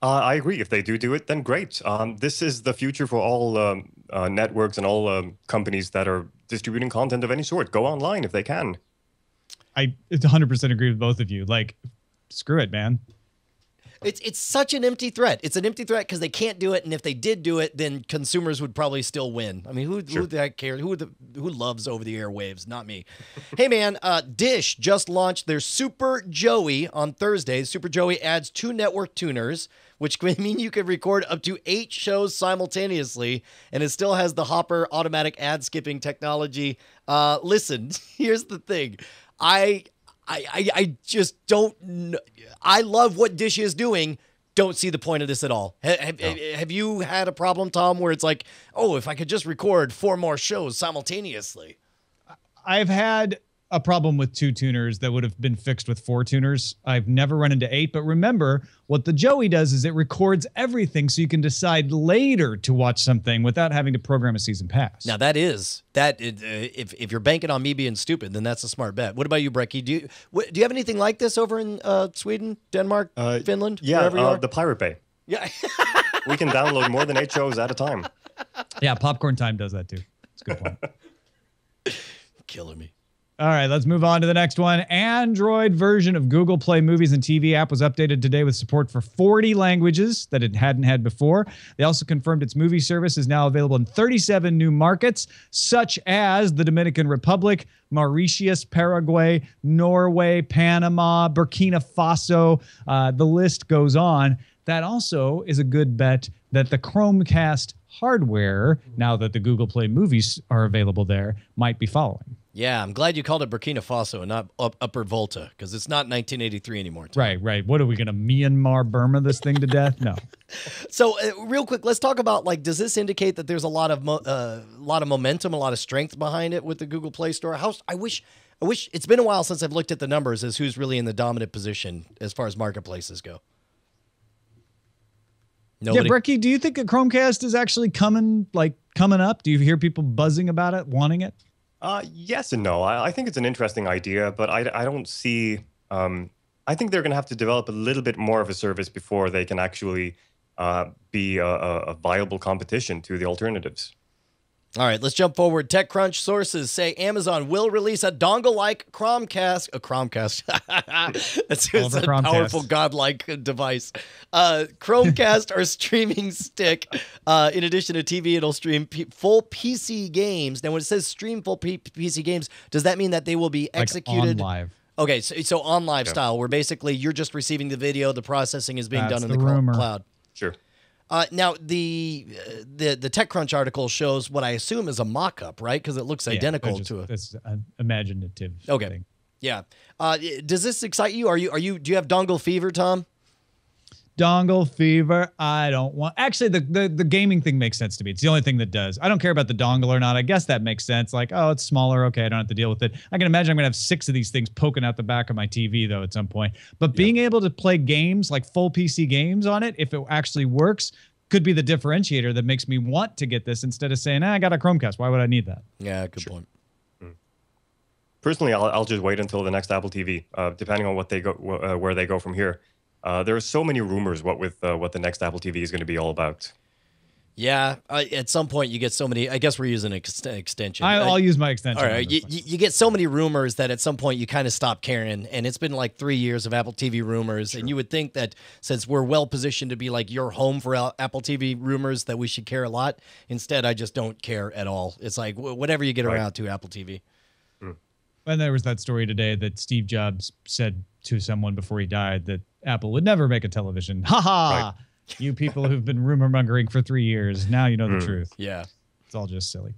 I agree. If they do it, then great. This is the future for all networks and all companies that are distributing content of any sort. Go online if they can. I 100% agree with both of you. Like, screw it, man. It's such an empty threat. It's an empty threat because they can't do it, and if they did do it, then consumers would probably still win. I mean, who the heck cares? Who loves over-the-air waves? Not me. Hey, man, Dish just launched their Super Joey on Thursday. Super Joey adds 2 network tuners, which can mean you can record up to 8 shows simultataneously, and it still has the Hopper automatic ad skipping technology. Listen, here's the thing. I just don't know. I love what Dish is doing. Don't see the point of this at all. Have you had a problem, Tom, where it's like, oh, if I could just record 4 more shows simultaneously? I've had a problem with 2 tuners that would have been fixed with 4 tuners. I've never run into 8, but remember, what the Joey does is it records everything so you can decide later to watch something without having to program a season pass. Now, if you're banking on me being stupid, then that's a smart bet. What about you, Breki? Do you have anything like this over in Sweden, Denmark, Finland? Yeah, the Pirate Bay. Yeah. We can download more than 8 shows at a time. Yeah, Popcorn Time does that too. That's a good point. Killing me. All right, let's move on to the next one. Android version of Google Play Movies and TV app was updated today with support for 40 languages that it hadn't had before. They also confirmed its movie service is now available in 37 new markets, such as the Dominican Republic, Mauritius, Paraguay, Norway, Panama, Burkina Faso. The list goes on. That also is a good bet that the Chromecast hardware, now that the Google Play Movies are available there, might be following. Yeah, I'm glad you called it Burkina Faso and not Upper Volta, because it's not 1983 anymore. Right. What are we going to Myanmar, Burma this thing to death? No. So real quick, let's talk about, like, does this indicate that there's a lot of momentum, a lot of strength behind it with the Google Play Store? I wish it's been a while since I've looked at the numbers as who's really in the dominant position as far as marketplaces go. Nobody? Yeah, Breki, do you think a Chromecast is actually coming up? Do you hear people buzzing about it, wanting it? Yes and no. I think it's an interesting idea, but I don't see. I think they're going to have to develop a little bit more of a service before they can actually be a viable competition to the alternatives. All right, let's jump forward. TechCrunch sources say Amazon will release a dongle-like Chromecast. A Chromecast. It's a powerful, godlike device. Chromecast or streaming stick. In addition to TV, it'll stream full PC games. Now, when it says stream full PC games, does that mean that they will be executed? Like on live. Okay, so on live style, where basically you're just receiving the video, the processing is being done in the cloud. Sure. Now, the TechCrunch article shows what I assume is a mock-up, right? Because it looks identical to it. It's an imaginative thing. Yeah. Does this excite you? Do you have dongle fever, Tom? Dongle fever. I don't want. Actually, the gaming thing makes sense to me. It's the only thing that does. I don't care about the dongle or not. I guess that makes sense. Like, oh, it's smaller. Okay, I don't have to deal with it. I can imagine I'm gonna have 6 of these things poking out the back of my TV though at some point. But being able to play games like full PC games on it, if it actually works, could be the differentiator that makes me want to get this instead of saying, I got a Chromecast. Why would I need that? Yeah, good point. Personally, I'll just wait until the next Apple TV, depending on what they go, where they go from here. There are so many rumors what the next Apple TV is going to be all about. Yeah, at some point you get so many. I guess we're using an extension. I'll use my extension. All right, you get so many rumors that at some point you kind of stop caring, and it's been like 3 years of Apple TV rumors, and you would think that since we're well positioned to be like your home for Apple TV rumors, that we should care a lot. Instead, I just don't care at all. It's like whatever you get around to Apple TV. And there was that story today that Steve Jobs said to someone before he died that Apple would never make a television. Ha ha! Right. You people who've been rumor mongering for 3 years, now you know the truth. Yeah. It's all just silly.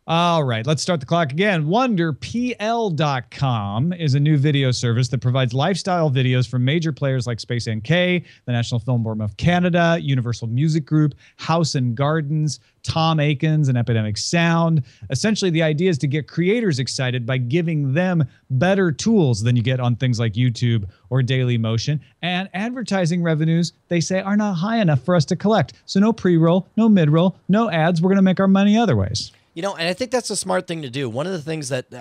All right, let's start the clock again. WonderPL.com is a new video service that provides lifestyle videos from major players like Space NK, the National Film Board of Canada, Universal Music Group, House and Gardens, Tom Akins, and Epidemic Sound. Essentially, the idea is to get creators excited by giving them better tools than you get on things like YouTube or Dailymotion. And advertising revenues, they say, are not high enough for us to collect. So no pre-roll, no mid-roll, no ads. We're going to make our money other ways. You know, and I think that's a smart thing to do. One of the things that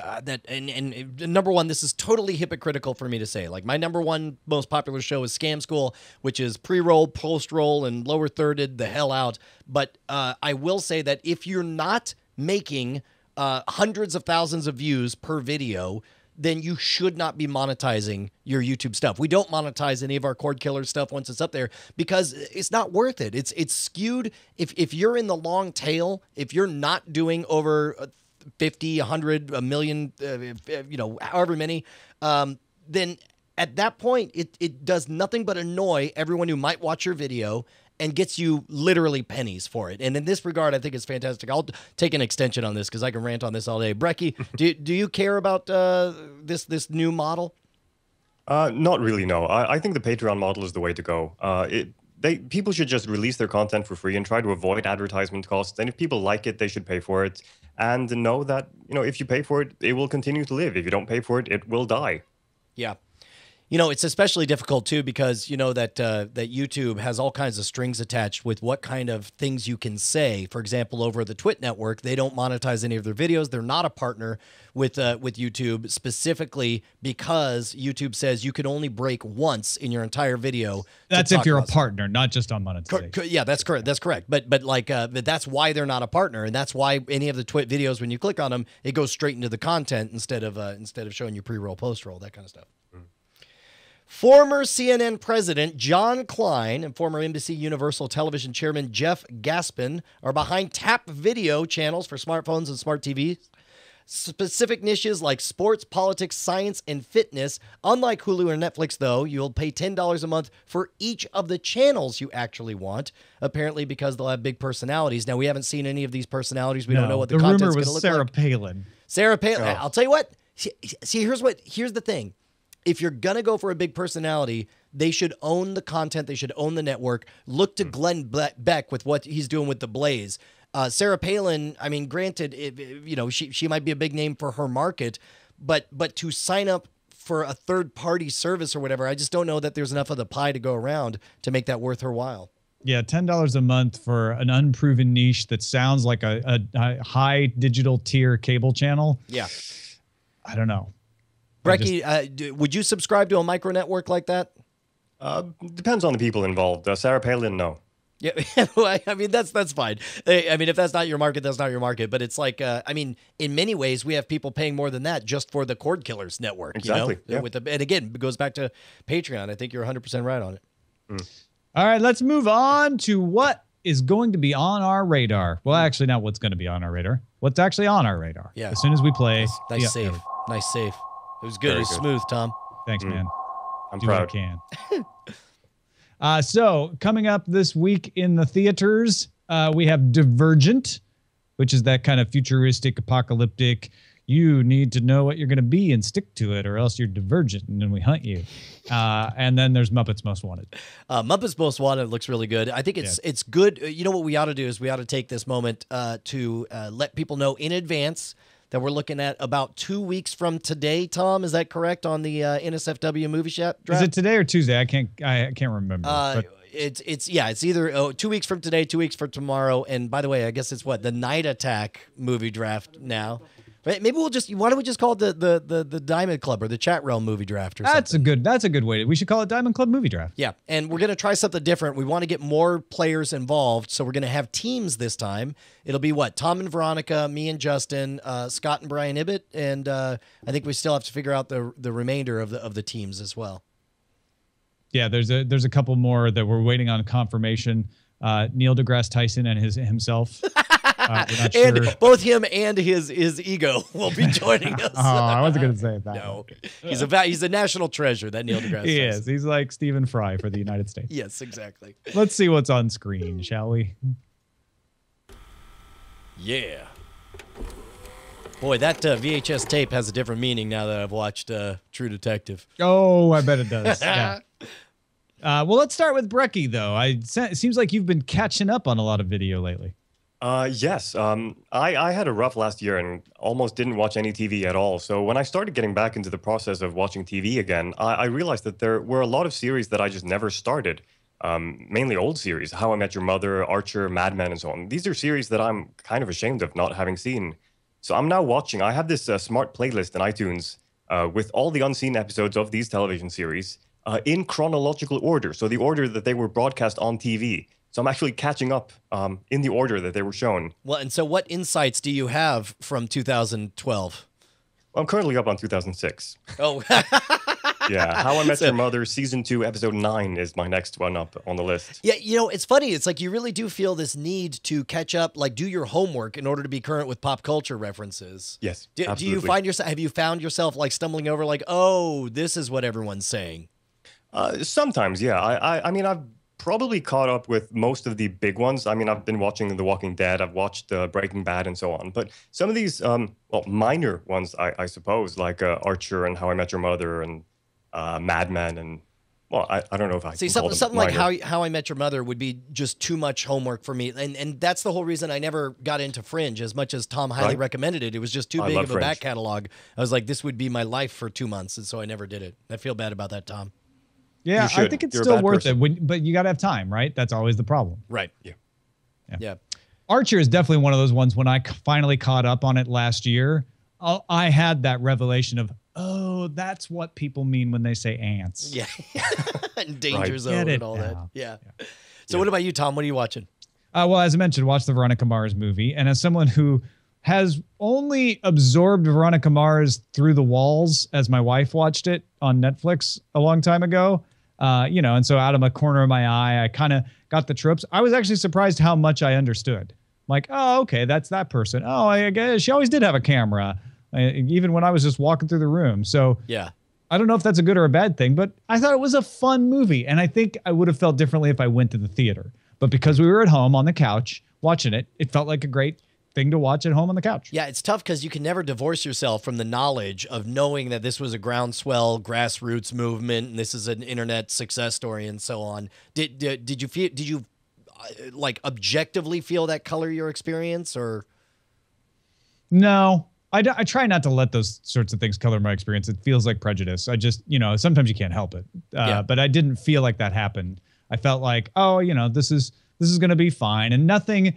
number one, this is totally hypocritical for me to say. Like, my number one most popular show is Scam School, which is pre-roll, post-roll, and lower thirded the hell out. But I will say that if you're not making hundreds of thousands of views per video, then you should not be monetizing your YouTube stuff. We don't monetize any of our Cordkillers stuff once it's up there because it's not worth it. It's skewed. If you're in the long tail, if you're not doing over 50, 100, a million, however many, then at that point, it does nothing but annoy everyone who might watch your video and gets you literally pennies for it. And in this regard, I think it's fantastic. I'll take an extension on this because I can rant on this all day. Breki, do you care about this new model? Not really, no. I think the Patreon model is the way to go. People should just release their content for free and try to avoid advertisement costs. And if people like it, they should pay for it. And know that, if you pay for it, it will continue to live. If you don't pay for it, it will die. Yeah. It's especially difficult, too, because you know that YouTube has all kinds of strings attached with what kind of things you can say. For example, over the Twit network, they don't monetize any of their videos. They're not a partner with YouTube specifically because YouTube says you can only break once in your entire video. That's if you're a partner, not just on monetization. Yeah, that's correct. That's correct. But that's why they're not a partner, and that's why any of the Twit videos, when you click on them, it goes straight into the content instead of showing you pre-roll, post-roll, that kind of stuff. Former CNN president John Klein and former NBC Universal Television chairman Jeff Gaspin are behind tap video channels for smartphones and smart TVs. Specific niches like sports, politics, science, and fitness. Unlike Hulu or Netflix, though, you'll pay $10 a month for each of the channels you actually want, apparently because they'll have big personalities. Now, we haven't seen any of these personalities. We don't know what the content's going to look like. The rumor was Sarah Palin. Sarah Palin. Oh. I'll tell you what. See, here's the thing. If you're going to go for a big personality, they should own the content. They should own the network. Look to Glenn Beck with what he's doing with The Blaze. Sarah Palin, I mean, granted, she might be a big name for her market, but to sign up for a third-party service or whatever, I just don't know that there's enough of the pie to go around to make that worth her while. Yeah, $10 a month for an unproven niche that sounds like a high digital tier cable channel. Yeah. I don't know. Breki, would you subscribe to a micro network like that? Depends on the people involved. Sarah Palin, no. Yeah, I mean, that's fine. I mean, if that's not your market, that's not your market. But it's like, I mean, in many ways, we have people paying more than that just for the Cordkillers network. Exactly. Yeah. And again, it goes back to Patreon. I think you're 100% right on it. All right, let's move on to what is going to be on our radar. Well, actually, not what's going to be on our radar. What's actually on our radar. Yeah. As soon as we play. Nice save. Nice save. It was good. It was smooth, Tom. Thanks, man. I'm proud. What I can. So coming up this week in the theaters, we have Divergent, which is that kind of futuristic, apocalyptic. You need to know what you're going to be and stick to it, or else you're divergent, and then we hunt you. And then there's Muppets Most Wanted. Muppets Most Wanted looks really good. I think it's good. You know what we ought to do is we ought to take this moment to let people know in advance that we're looking at about 2 weeks from today. Tom, is that correct on the NSFW movie draft? Is it today or Tuesday? I can't remember. It's either 2 weeks from today, 2 weeks from tomorrow. And by the way, I guess it's the Night Attack movie draft now. Maybe why don't we just call it the Diamond Club or the Chat Realm movie draft or something? That's a good way. We should call it Diamond Club movie draft. Yeah, and we're going to try something different. We want to get more players involved, so we're going to have teams this time. It'll be Tom and Veronica, me and Justin, Scott and Brian Ibbett, and I think we still have to figure out the remainder of the teams as well. Yeah, there's a couple more that we're waiting on confirmation. Neil deGrasse Tyson and himself. And sure. Both him and his ego will be joining us. I wasn't going to say that. No, he's a national treasure, that Neil deGrasse Tyson. He is. He's like Stephen Fry for the United States. Yes, exactly. Let's see what's on screen, shall we? Yeah. Boy, that VHS tape has a different meaning now that I've watched True Detective. Oh, I bet it does. Yeah. Well, let's start with Breki, though. It seems like you've been catching up on a lot of video lately. Yes. I had a rough last year and almost didn't watch any TV at all. So when I started getting back into the process of watching TV again, I realized that there were a lot of series that I just never started. Mainly old series, How I Met Your Mother, Archer, Mad Men, and so on. These are series that I'm kind of ashamed of not having seen. So I'm now watching. I have this smart playlist in iTunes with all the unseen episodes of these television series in chronological order. So the order that they were broadcast on TV. So I'm actually catching up in the order that they were shown. Well, and so what insights do you have from 2012? Well, I'm currently up on 2006. Oh, Yeah, How I Met Your Mother, Season 2, Episode 9 is my next one up on the list. yeah. You know, it's funny. It's like you really do feel this need to catch up, like do your homework in order to be current with pop culture references. Yes, Do you absolutely. find yourself? Have you found yourself like stumbling over, like, oh, this is what everyone's saying? Sometimes, yeah. I mean, I've probably caught up with most of the big ones. I mean, I've been watching The Walking Dead, I've watched Breaking Bad, and so on. But some of these, minor ones, I suppose, like Archer and How I Met Your Mother and Mad Men, and well, I don't know if I See, can call something them like minor. How I Met Your Mother would be just too much homework for me, and that's the whole reason I never got into Fringe as much as Tom highly Right. recommended it. It was just too I big love of a Fringe. back catalog. I was like, this would be my life for 2 months, and so I never did it. I feel bad about that, Tom. Yeah, You I should. think it's You're a still bad worth person. it. But you got to have time, right? That's always the problem. Right. Yeah. Yeah. Archer is definitely one of those ones when I finally caught up on it last year. I had that revelation of, oh, that's what people mean when they say ants. Yeah. And Danger Right. Zone Get it and all that. now. Yeah. So what about you, Tom? What are you watching? Well, as I mentioned, watched the Veronica Mars movie. And as someone who has only absorbed Veronica Mars through the walls as my wife watched it on Netflix a long time ago, and so out of the corner of my eye, I kind of got the tropes. I was actually surprised how much I understood. Like, oh, okay, that's that person. Oh, I guess she always did have a camera, even when I was just walking through the room. So Yeah. I don't know if that's a good or a bad thing, but I thought it was a fun movie. And I think I would have felt differently if I went to the theater. But because we were at home on the couch watching it, it felt like a great thing to watch at home on the couch. Yeah, it's tough because you can never divorce yourself from the knowledge of knowing that this was a groundswell grassroots movement and this is an internet success story and so on. Did you like objectively feel that color your experience, or? No, I try not to let those sorts of things color my experience. It feels like prejudice. I just, sometimes you can't help it. Yeah. But I didn't feel like that happened. I felt like, oh, this is going to be fine. And nothing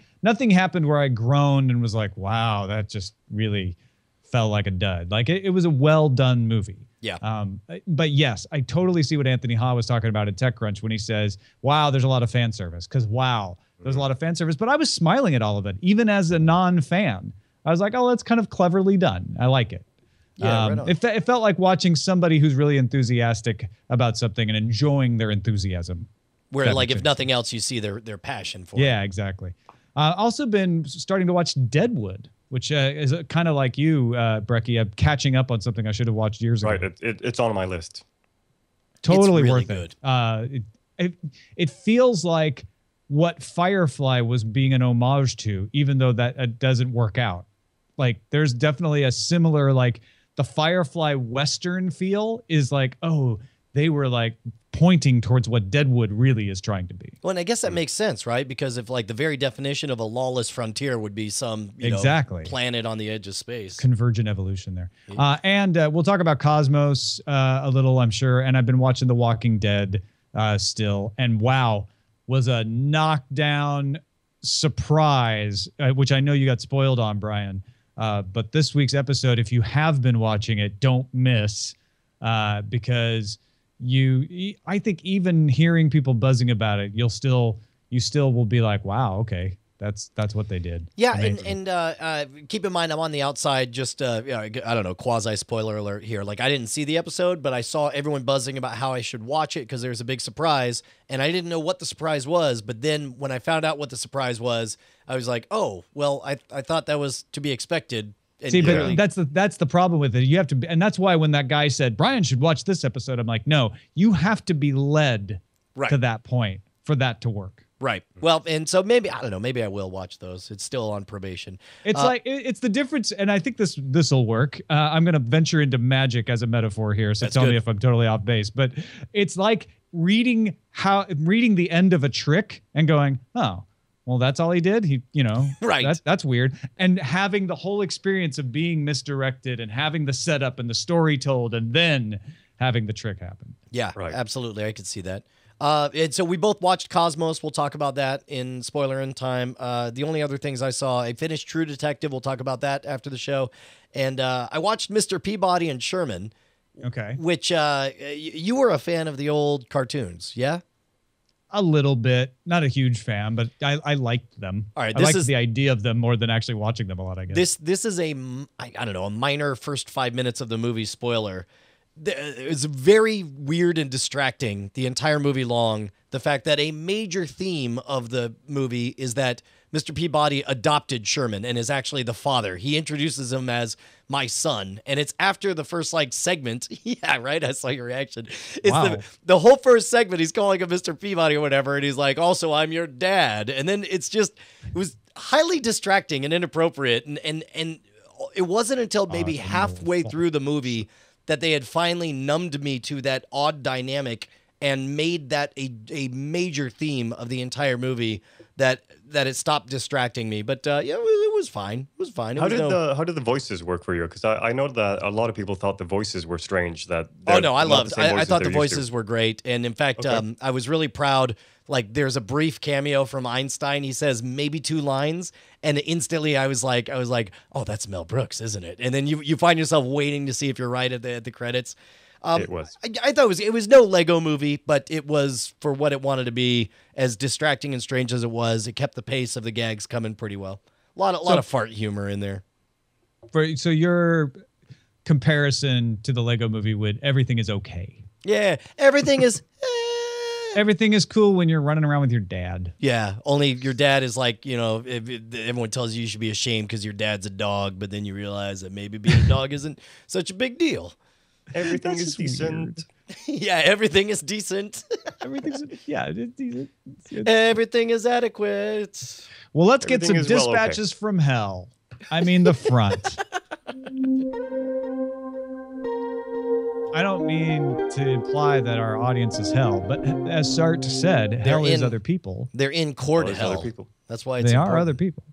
happened where I groaned and was like, wow, that just really felt like a dud. Like it was a well done movie. Yeah. But yes, I totally see what Anthony Ha was talking about at TechCrunch when he says, wow, there's a lot of fan service. Because wow, there's a lot of fan service. But I was smiling at all of it, even as a non-fan. I was like, oh, that's kind of cleverly done. I like it. Yeah, right on. It felt like watching somebody who's really enthusiastic about something and enjoying their enthusiasm. Where, That like, makes if sense. nothing else, you see their passion for it. Yeah, exactly. Also been starting to watch Deadwood, which is kind of like you, Breki. I'm catching up on something I should have watched years ago. Right, it's on my list. Totally It's really worth good. it. It feels like what Firefly was being an homage to, even though that doesn't work out. Like, there's definitely a similar, like, the Firefly Western feel is like, oh, they were like pointing towards what Deadwood really is trying to be. Well, and I guess that makes sense, right? Because if, like, the very definition of a lawless frontier would be some Exactly. planet on the edge of space. Convergent evolution there. And we'll talk about Cosmos a little, I'm sure. And I've been watching The Walking Dead still. And wow, was a knockdown surprise, which I know you got spoiled on, Brian. But this week's episode, if you have been watching it, don't miss because I think even hearing people buzzing about it, you still will be like, wow, okay. That's what they did. Yeah, Amazing. and keep in mind, I'm on the outside. Just I don't know, quasi spoiler alert here. Like, I didn't see the episode, but I saw everyone buzzing about how I should watch it because there's a big surprise, and I didn't know what the surprise was. But then when I found out what the surprise was, I was like, oh, well, I thought that was to be expected. And See, but clearly- that's the problem with it. You have to, and that's why when that guy said Brian should watch this episode, I'm like, no, you have to be led Right. to that point for that to work. Right. Well, and so maybe, I don't know, maybe I will watch those. It's still on probation. It's it's the difference, and I think this will work. I'm going to venture into magic as a metaphor here, so tell me if I'm totally off base. But it's like reading the end of a trick and going, oh, well, that's all he did. He, right. That's weird. And having the whole experience of being misdirected and having the setup and the story told, and then having the trick happen. Yeah, right. Absolutely. I could see that. And so we both watched Cosmos. We'll talk about that in spoiler in time. The only other things I saw, I finished True Detective. We'll talk about that after the show. And I watched Mr. Peabody and Sherman. Okay. Which you were a fan of the old cartoons, yeah? A little bit. Not a huge fan, but I liked them. All right, I liked the idea of them more than actually watching them a lot, I guess. This is a minor first 5 minutes of the movie spoiler. It's very weird and distracting the entire movie long. The fact that a major theme of the movie is that Mr. Peabody adopted Sherman and is actually the father. He introduces him as my son, and it's after the first segment. Yeah, right. I saw your reaction. It's wow. the whole first segment. He's calling him Mr. Peabody or whatever, and he's like, "Also, I'm your dad." And then it was highly distracting and inappropriate, and it wasn't until maybe halfway through the movie that they had finally numbed me to that odd dynamic and made that a major theme of the entire movie that it stopped distracting me. But it was fine. It was fine. How did the voices work for you? Because I know that a lot of people thought the voices were strange. I thought the voices were great. And in fact, I was really proud. There's a brief cameo from Einstein. He says maybe 2 lines, and instantly I was like, oh, that's Mel Brooks, isn't it? And then you find yourself waiting to see if you're right at the credits. It was. I thought it was no Lego movie, but it was, for what it wanted to be, as distracting and strange as it was. It kept the pace of the gags coming pretty well. A lot of fart humor in there. So your comparison to the Lego movie would everything is okay. Yeah, everything is. Everything is cool when you're running around with your dad. Yeah, only your dad is everyone tells you should be ashamed because your dad's a dog, but then you realize that maybe being a dog isn't such a big deal. Everything is decent. Yeah, everything is decent. It's decent. Everything is adequate. Well, let's get some dispatches from hell. I mean, the front. I don't mean to imply that our audience is hell, but as Sart said, hell is other people. They're in court hell. Other people. That's why it's they important. are other people.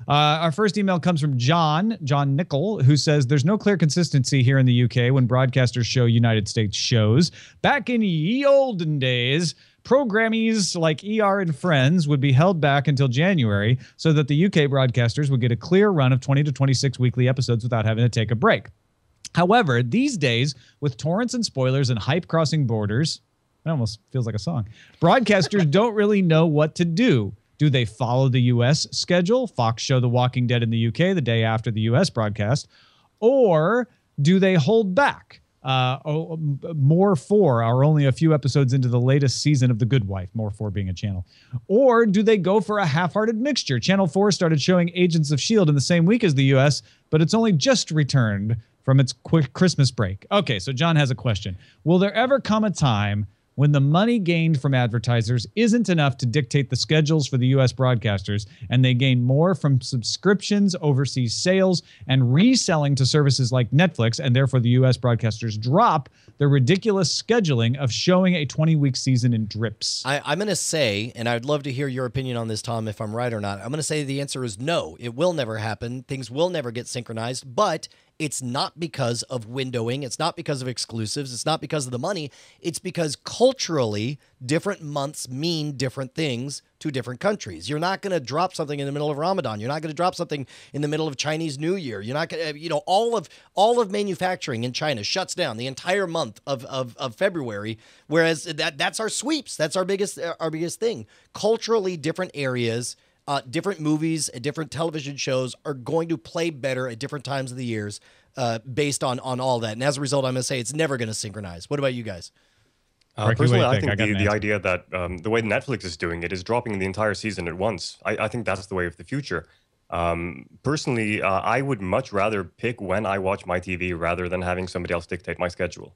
Our first email comes from John Nickel, who says there's no clear consistency here in the UK when broadcasters show United States shows. Back in ye olden days, programmies like ER and Friends would be held back until January so that the UK broadcasters would get a clear run of 20 to 26 weekly episodes without having to take a break. However, these days, with torrents and spoilers and hype crossing borders, it almost feels like a song, broadcasters don't really know what to do. Do they follow the U.S. schedule, Fox show The Walking Dead in the UK the day after the U.S. broadcast, or do they hold back? More 4 are only a few episodes into the latest season of The Good Wife, More 4 being a channel. Or do they go for a half-hearted mixture? Channel 4 started showing Agents of S.H.I.E.L.D. in the same week as the U.S., but it's only just returned from its quick Christmas break. Okay, so John has a question. Will there ever come a time when the money gained from advertisers isn't enough to dictate the schedules for the U.S. broadcasters, and they gain more from subscriptions, overseas sales, and reselling to services like Netflix, and therefore the U.S. broadcasters drop the ridiculous scheduling of showing a 20-week season in drips? I'm going to say, and I'd love to hear your opinion on this, Tom, if I'm right or not. I'm going to say the answer is no. It will never happen. Things will never get synchronized, but it's not because of windowing. It's not because of exclusives. It's not because of the money. It's because culturally, different months mean different things to different countries. You're not going to drop something in the middle of Ramadan. You're not going to drop something in the middle of Chinese New Year. You're not going to, all of manufacturing in China shuts down the entire month of February. Whereas that's our sweeps. That's our biggest thing. Culturally, different areas. Different movies and different television shows are going to play better at different times of the years based on all that. And as a result, I'm going to say it's never going to synchronize. What about you guys? Personally, I think the idea that the way Netflix is doing it is dropping the entire season at once. I think that's the way of the future. Personally, I would much rather pick when I watch my TV rather than having somebody else dictate my schedule.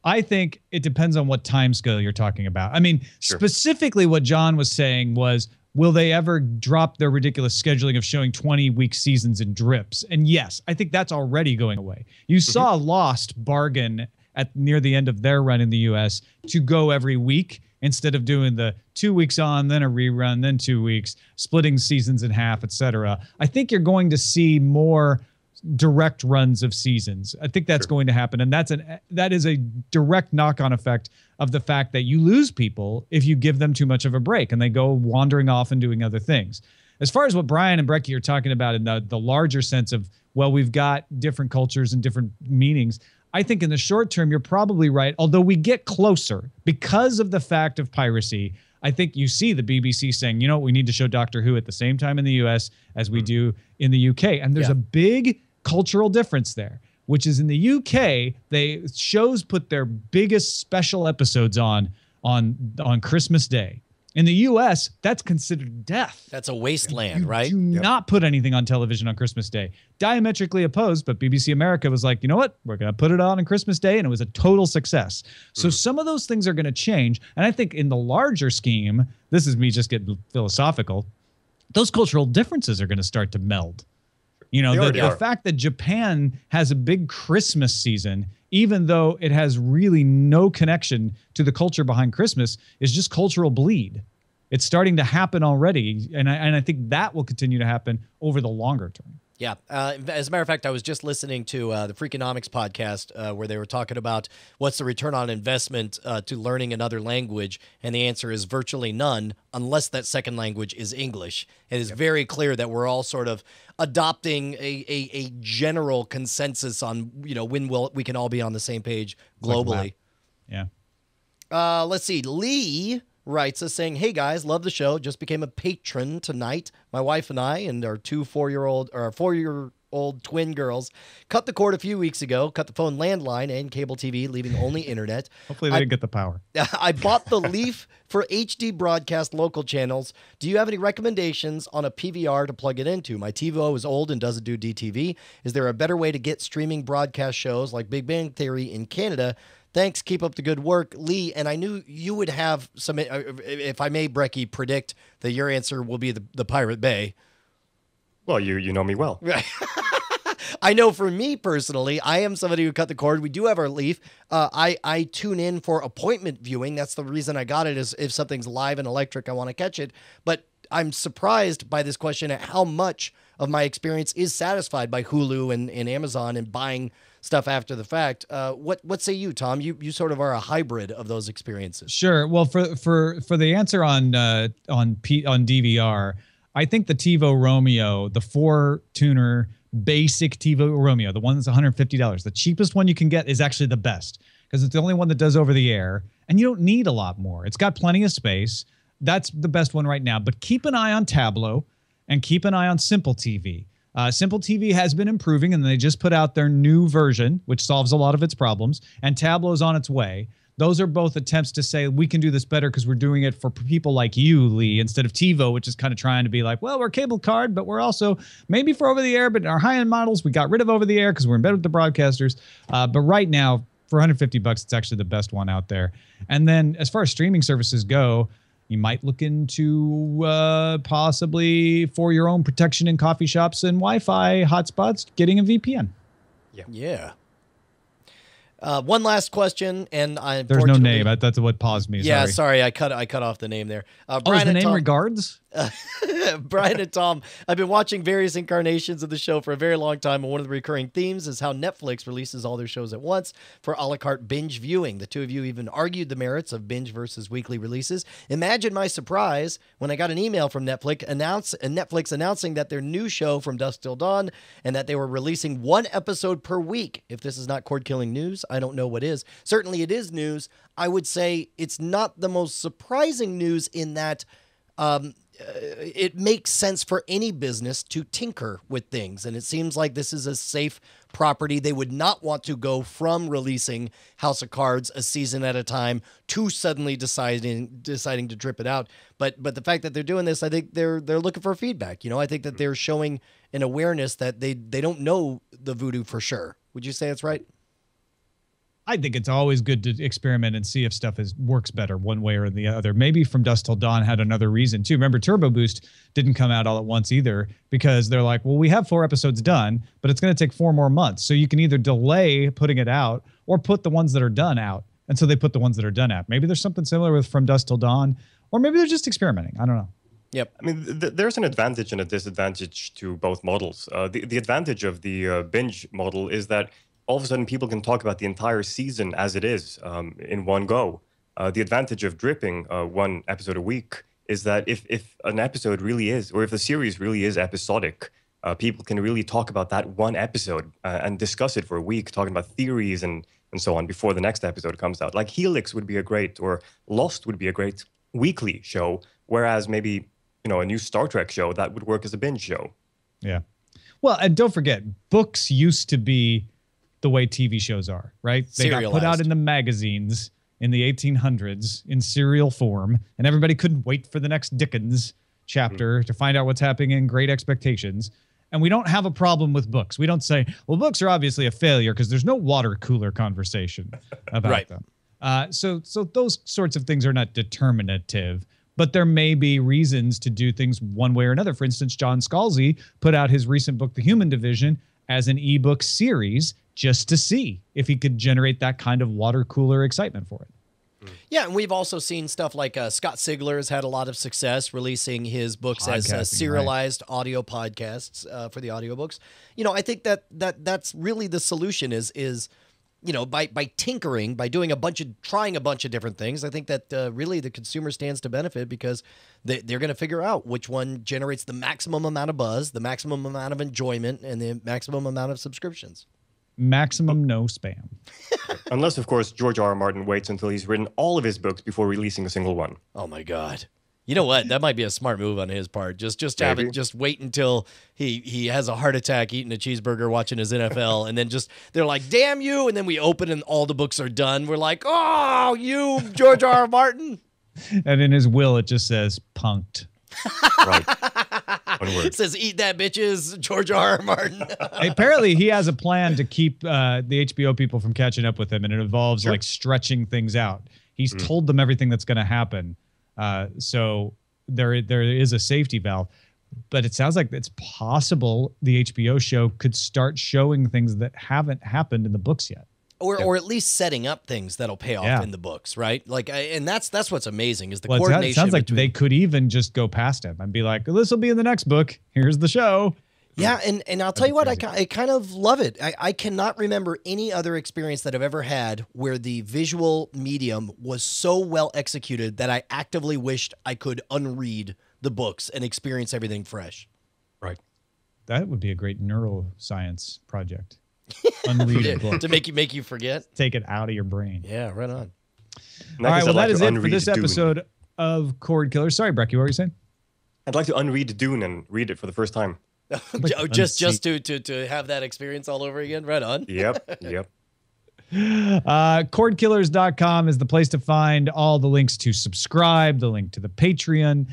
I think it depends on what time scale you're talking about. I mean, specifically what John was saying was, will they ever drop their ridiculous scheduling of showing 20-week seasons in drips? And yes, I think that's already going away. You saw Lost bargain at near the end of their run in the US to go every week instead of doing the 2 weeks on, then a rerun, then 2 weeks, splitting seasons in half, etc. I think you're going to see more direct runs of seasons. I think that's going to happen, and that is a direct knock-on effect of the fact that you lose people if you give them too much of a break and they go wandering off and doing other things. As far as what Brian and Breki are talking about in the larger sense of, well, we've got different cultures and different meanings, I think in the short term you're probably right, although we get closer because of the fact of piracy. I think you see the BBC saying, you know, we need to show Doctor Who at the same time in the US as we do in the UK, and there's a big cultural difference there, which is in the UK, shows put their biggest special episodes on Christmas Day. In the US, that's considered death. That's a wasteland, right? Do not put anything on television on Christmas Day. Diametrically opposed, but BBC America was like, you know what? We're going to put it on Christmas Day, and it was a total success. So some of those things are going to change, and I think in the larger scheme, this is me just getting philosophical, those cultural differences are going to start to meld. You know, the fact that Japan has a big Christmas season, even though it has really no connection to the culture behind Christmas, is just cultural bleed. It's starting to happen already, and I think that will continue to happen over the longer term. Yeah. As a matter of fact, I was just listening to the Freakonomics podcast where they were talking about what's the return on investment to learning another language, and the answer is virtually none unless that second language is English. It is very clear that we're all sort of adopting a general consensus on, you know, when we can all be on the same page globally. Yeah. Let's see. Lee writes us saying, hey guys, love the show. Just became a patron tonight. My wife and I and our 4-year-old twin girls cut the cord a few weeks ago, cut the phone landline and cable TV, leaving only internet. Hopefully they didn't get the power. I bought the Leaf for HD broadcast local channels. Do you have any recommendations on a PVR to plug it into? My TiVo is old and doesn't do DTV. Is there a better way to get streaming broadcast shows like Big Bang Theory in Canada? Thanks. Keep up the good work, Lee. And I knew you would have some, if I may, Breki, predict that your answer will be the Pirate Bay. Well, you know me well. I know for me personally, I am somebody who cut the cord. We do have our Leaf. I tune in for appointment viewing. That's the reason I got it, is if something's live and electric, I want to catch it. But I'm surprised by this question at how much of my experience is satisfied by Hulu and Amazon and buying stuff after the fact. What say you, Tom? You sort of are a hybrid of those experiences. Sure. Well, for the answer on DVR, I think the TiVo Romeo, the 4-tuner basic TiVo Romeo, the one that's $150, the cheapest one you can get, is actually the best because it's the only one that does over the air, and you don't need a lot more. It's got plenty of space. That's the best one right now. But keep an eye on Tablo and keep an eye on Simple TV. Simple TV has been improving, and they just put out their new version, which solves a lot of its problems, and Tablo's on its way. Those are both attempts to say we can do this better because we're doing it for people like you, Lee, instead of TiVo, which is kind of trying to be like, well, we're cable card, but we're also maybe for over the air, but in our high-end models, we got rid of over the air because we're in bed with the broadcasters. But right now, for $150, it's actually the best one out there. And then as far as streaming services go, you might look into possibly for your own protection in coffee shops and Wi-Fi hotspots, getting a VPN. Yeah. One last question, and there's no name. That's what paused me. Yeah, sorry, I cut off the name there. Brian, is the name Regards? Brian and Tom, I've been watching various incarnations of the show for a very long time, and one of the recurring themes is how Netflix releases all their shows at once for a la carte binge viewing. The two of you even argued the merits of binge versus weekly releases. Imagine my surprise when I got an email from Netflix announcing that their new show From Dusk Till Dawn, and that they were releasing one episode per week. If this is not cord-killing news, I don't know what is. Certainly it is news. I would say it's not the most surprising news in that it makes sense for any business to tinker with things. And it seems like this is a safe property. They would not want to go from releasing House of Cards a season at a time to suddenly deciding to drip it out. But the fact that they're doing this, I think they're looking for feedback. You know, I think that they're showing an awareness that they don't know the voodoo for sure. Would you say that's right? I think it's always good to experiment and see if stuff works better one way or the other. Maybe From Dusk Till Dawn had another reason too. Remember, Turbo Boost didn't come out all at once either, because they're like, well, we have 4 episodes done, but it's going to take 4 more months. So you can either delay putting it out or put the ones that are done out. And so they put the ones that are done out. Maybe there's something similar with From Dusk Till Dawn, or maybe they're just experimenting. I don't know. Yep. I mean, there's an advantage and a disadvantage to both models. The advantage of the binge model is that all of a sudden people can talk about the entire season as it is in one go. The advantage of dripping 1 episode a week is that if an episode really is, or if the series really is episodic, people can really talk about that 1 episode and discuss it for a week, talking about theories and so on before the next episode comes out. Like Helix would be a great, or Lost would be a great weekly show, whereas maybe, a new Star Trek show, that would work as a binge show. Yeah. Well, and don't forget, books used to be the way TV shows are, right? They got put out in the magazines in the 1800s in serial form, and everybody couldn't wait for the next Dickens chapter to find out what's happening in Great Expectations. And we don't have a problem with books. We don't say, well, books are obviously a failure because there's no water cooler conversation about them. So those sorts of things are not determinative, but there may be reasons to do things one way or another. For instance, John Scalzi put out his recent book, The Human Division, as an ebook series just to see if he could generate that kind of water cooler excitement for it. Yeah, and we've also seen stuff like Scott Sigler has had a lot of success releasing his books as serialized audio podcasts for the audiobooks. I think that's really the solution is by tinkering, by trying a bunch of different things. I think that really the consumer stands to benefit because they're going to figure out which one generates the maximum amount of buzz, the maximum amount of enjoyment, and the maximum amount of subscriptions. Maximum no spam. Unless, of course, George R.R. Martin waits until he's written all of his books before releasing a single one. Oh, my God. You know what? That might be a smart move on his part. Just wait until he has a heart attack eating a cheeseburger watching his NFL, and then they're like, damn you, and then we open and all the books are done. We're like, oh, you, George R.R. Martin. And in his will, it just says punked. Right. One word. It says, eat that, bitches, George R.R. Martin. Apparently, he has a plan to keep the HBO people from catching up with him, and it involves like stretching things out. He's told them everything that's going to happen. So there is a safety valve, but it sounds like it's possible the HBO show could start showing things that haven't happened in the books yet. Or at least setting up things that'll pay off in the books, right? And that's what's amazing is the coordination. It sounds like they could even just go past him and be like, this will be in the next book. Here's the show. Yeah, and I'll tell you what, I kind of love it. I cannot remember any other experience that I've ever had where the visual medium was so well executed that I actively wished I could unread the books and experience everything fresh. Right. That would be a great neuroscience project. Unread a book. To make you forget? Take it out of your brain. Yeah, right on. All right, well, that is it for this episode of Cordkillers. Sorry, Brecky, what were you saying? I'd like to unread Dune and read it for the first time. just to have that experience all over again? Right on. Yep. Cordkillers.com is the place to find all the links to subscribe, the link to the Patreon,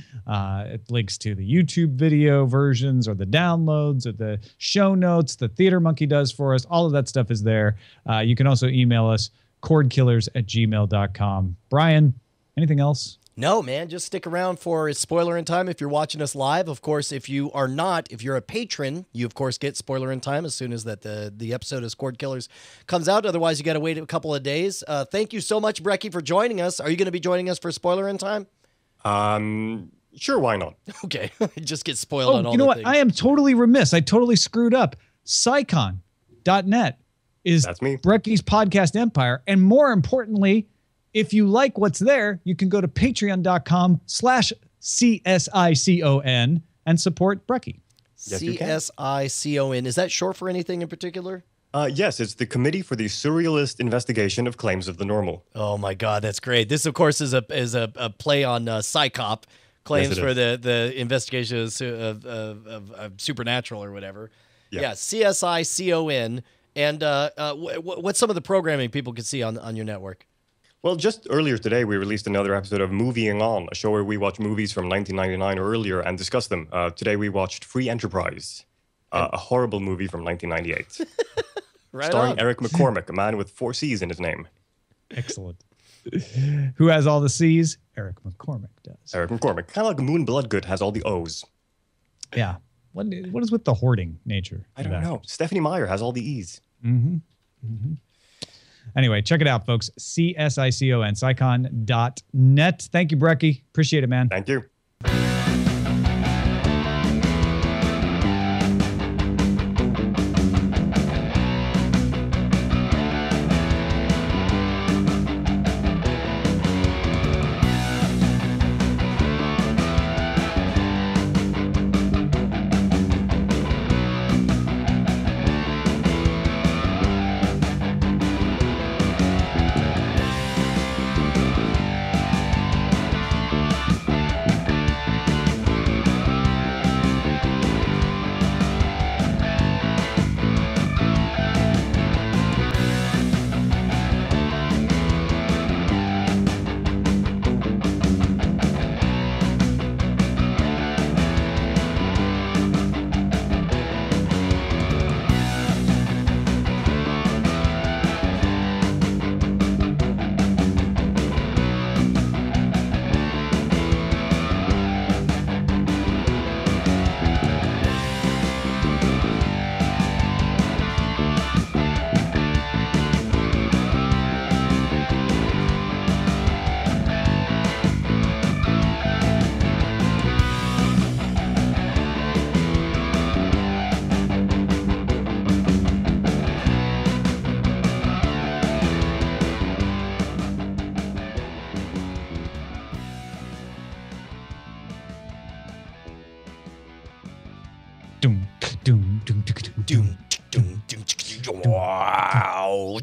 links to the YouTube video versions or the downloads or the show notes, the Theater Monkey does for us. All of that stuff is there. You can also email us, cordkillers@gmail.com. Brian, anything else? No, man, just stick around for Spoiler in Time if you're watching us live. Of course, if you are not, if you're a patron, you, of course, get Spoiler in Time as soon as that the episode of Cordkillers comes out. Otherwise, you got to wait a couple of days. Thank you so much, Brecky, for joining us. Are you going to be joining us for Spoiler in Time? Sure, why not? Okay, just get spoiled on all the things. You know what? I am totally remiss. I totally screwed up. Psycon.net is Brecky's podcast empire. And more importantly, if you like what's there, you can go to patreon.com/CSICON and support Brecky. Yes, CSICON. Is that short for anything in particular? Yes, it's the Committee for the Surrealist Investigation of Claims of the Normal. Oh my God, that's great. This, of course, is a play on Psychop, claims for the investigation of supernatural or whatever. Yeah, CSICON. And what's some of the programming people can see on your network? Well, just earlier today, we released another episode of Movie-ing On, a show where we watch movies from 1999 or earlier and discuss them. Today, we watched Free Enterprise, a horrible movie from 1998. Right starring on. Eric McCormick, a man with 4 C's in his name. Excellent. Who has all the C's? Eric McCormick does. Eric McCormick, kind of like Moon Bloodgood has all the O's. Yeah. What is with the hoarding nature? I don't know. Stephanie Meyer has all the E's. Anyway, check it out, folks. CSICON, Psycon.net. Thank you, Breki. Appreciate it, man. Thank you. Wow.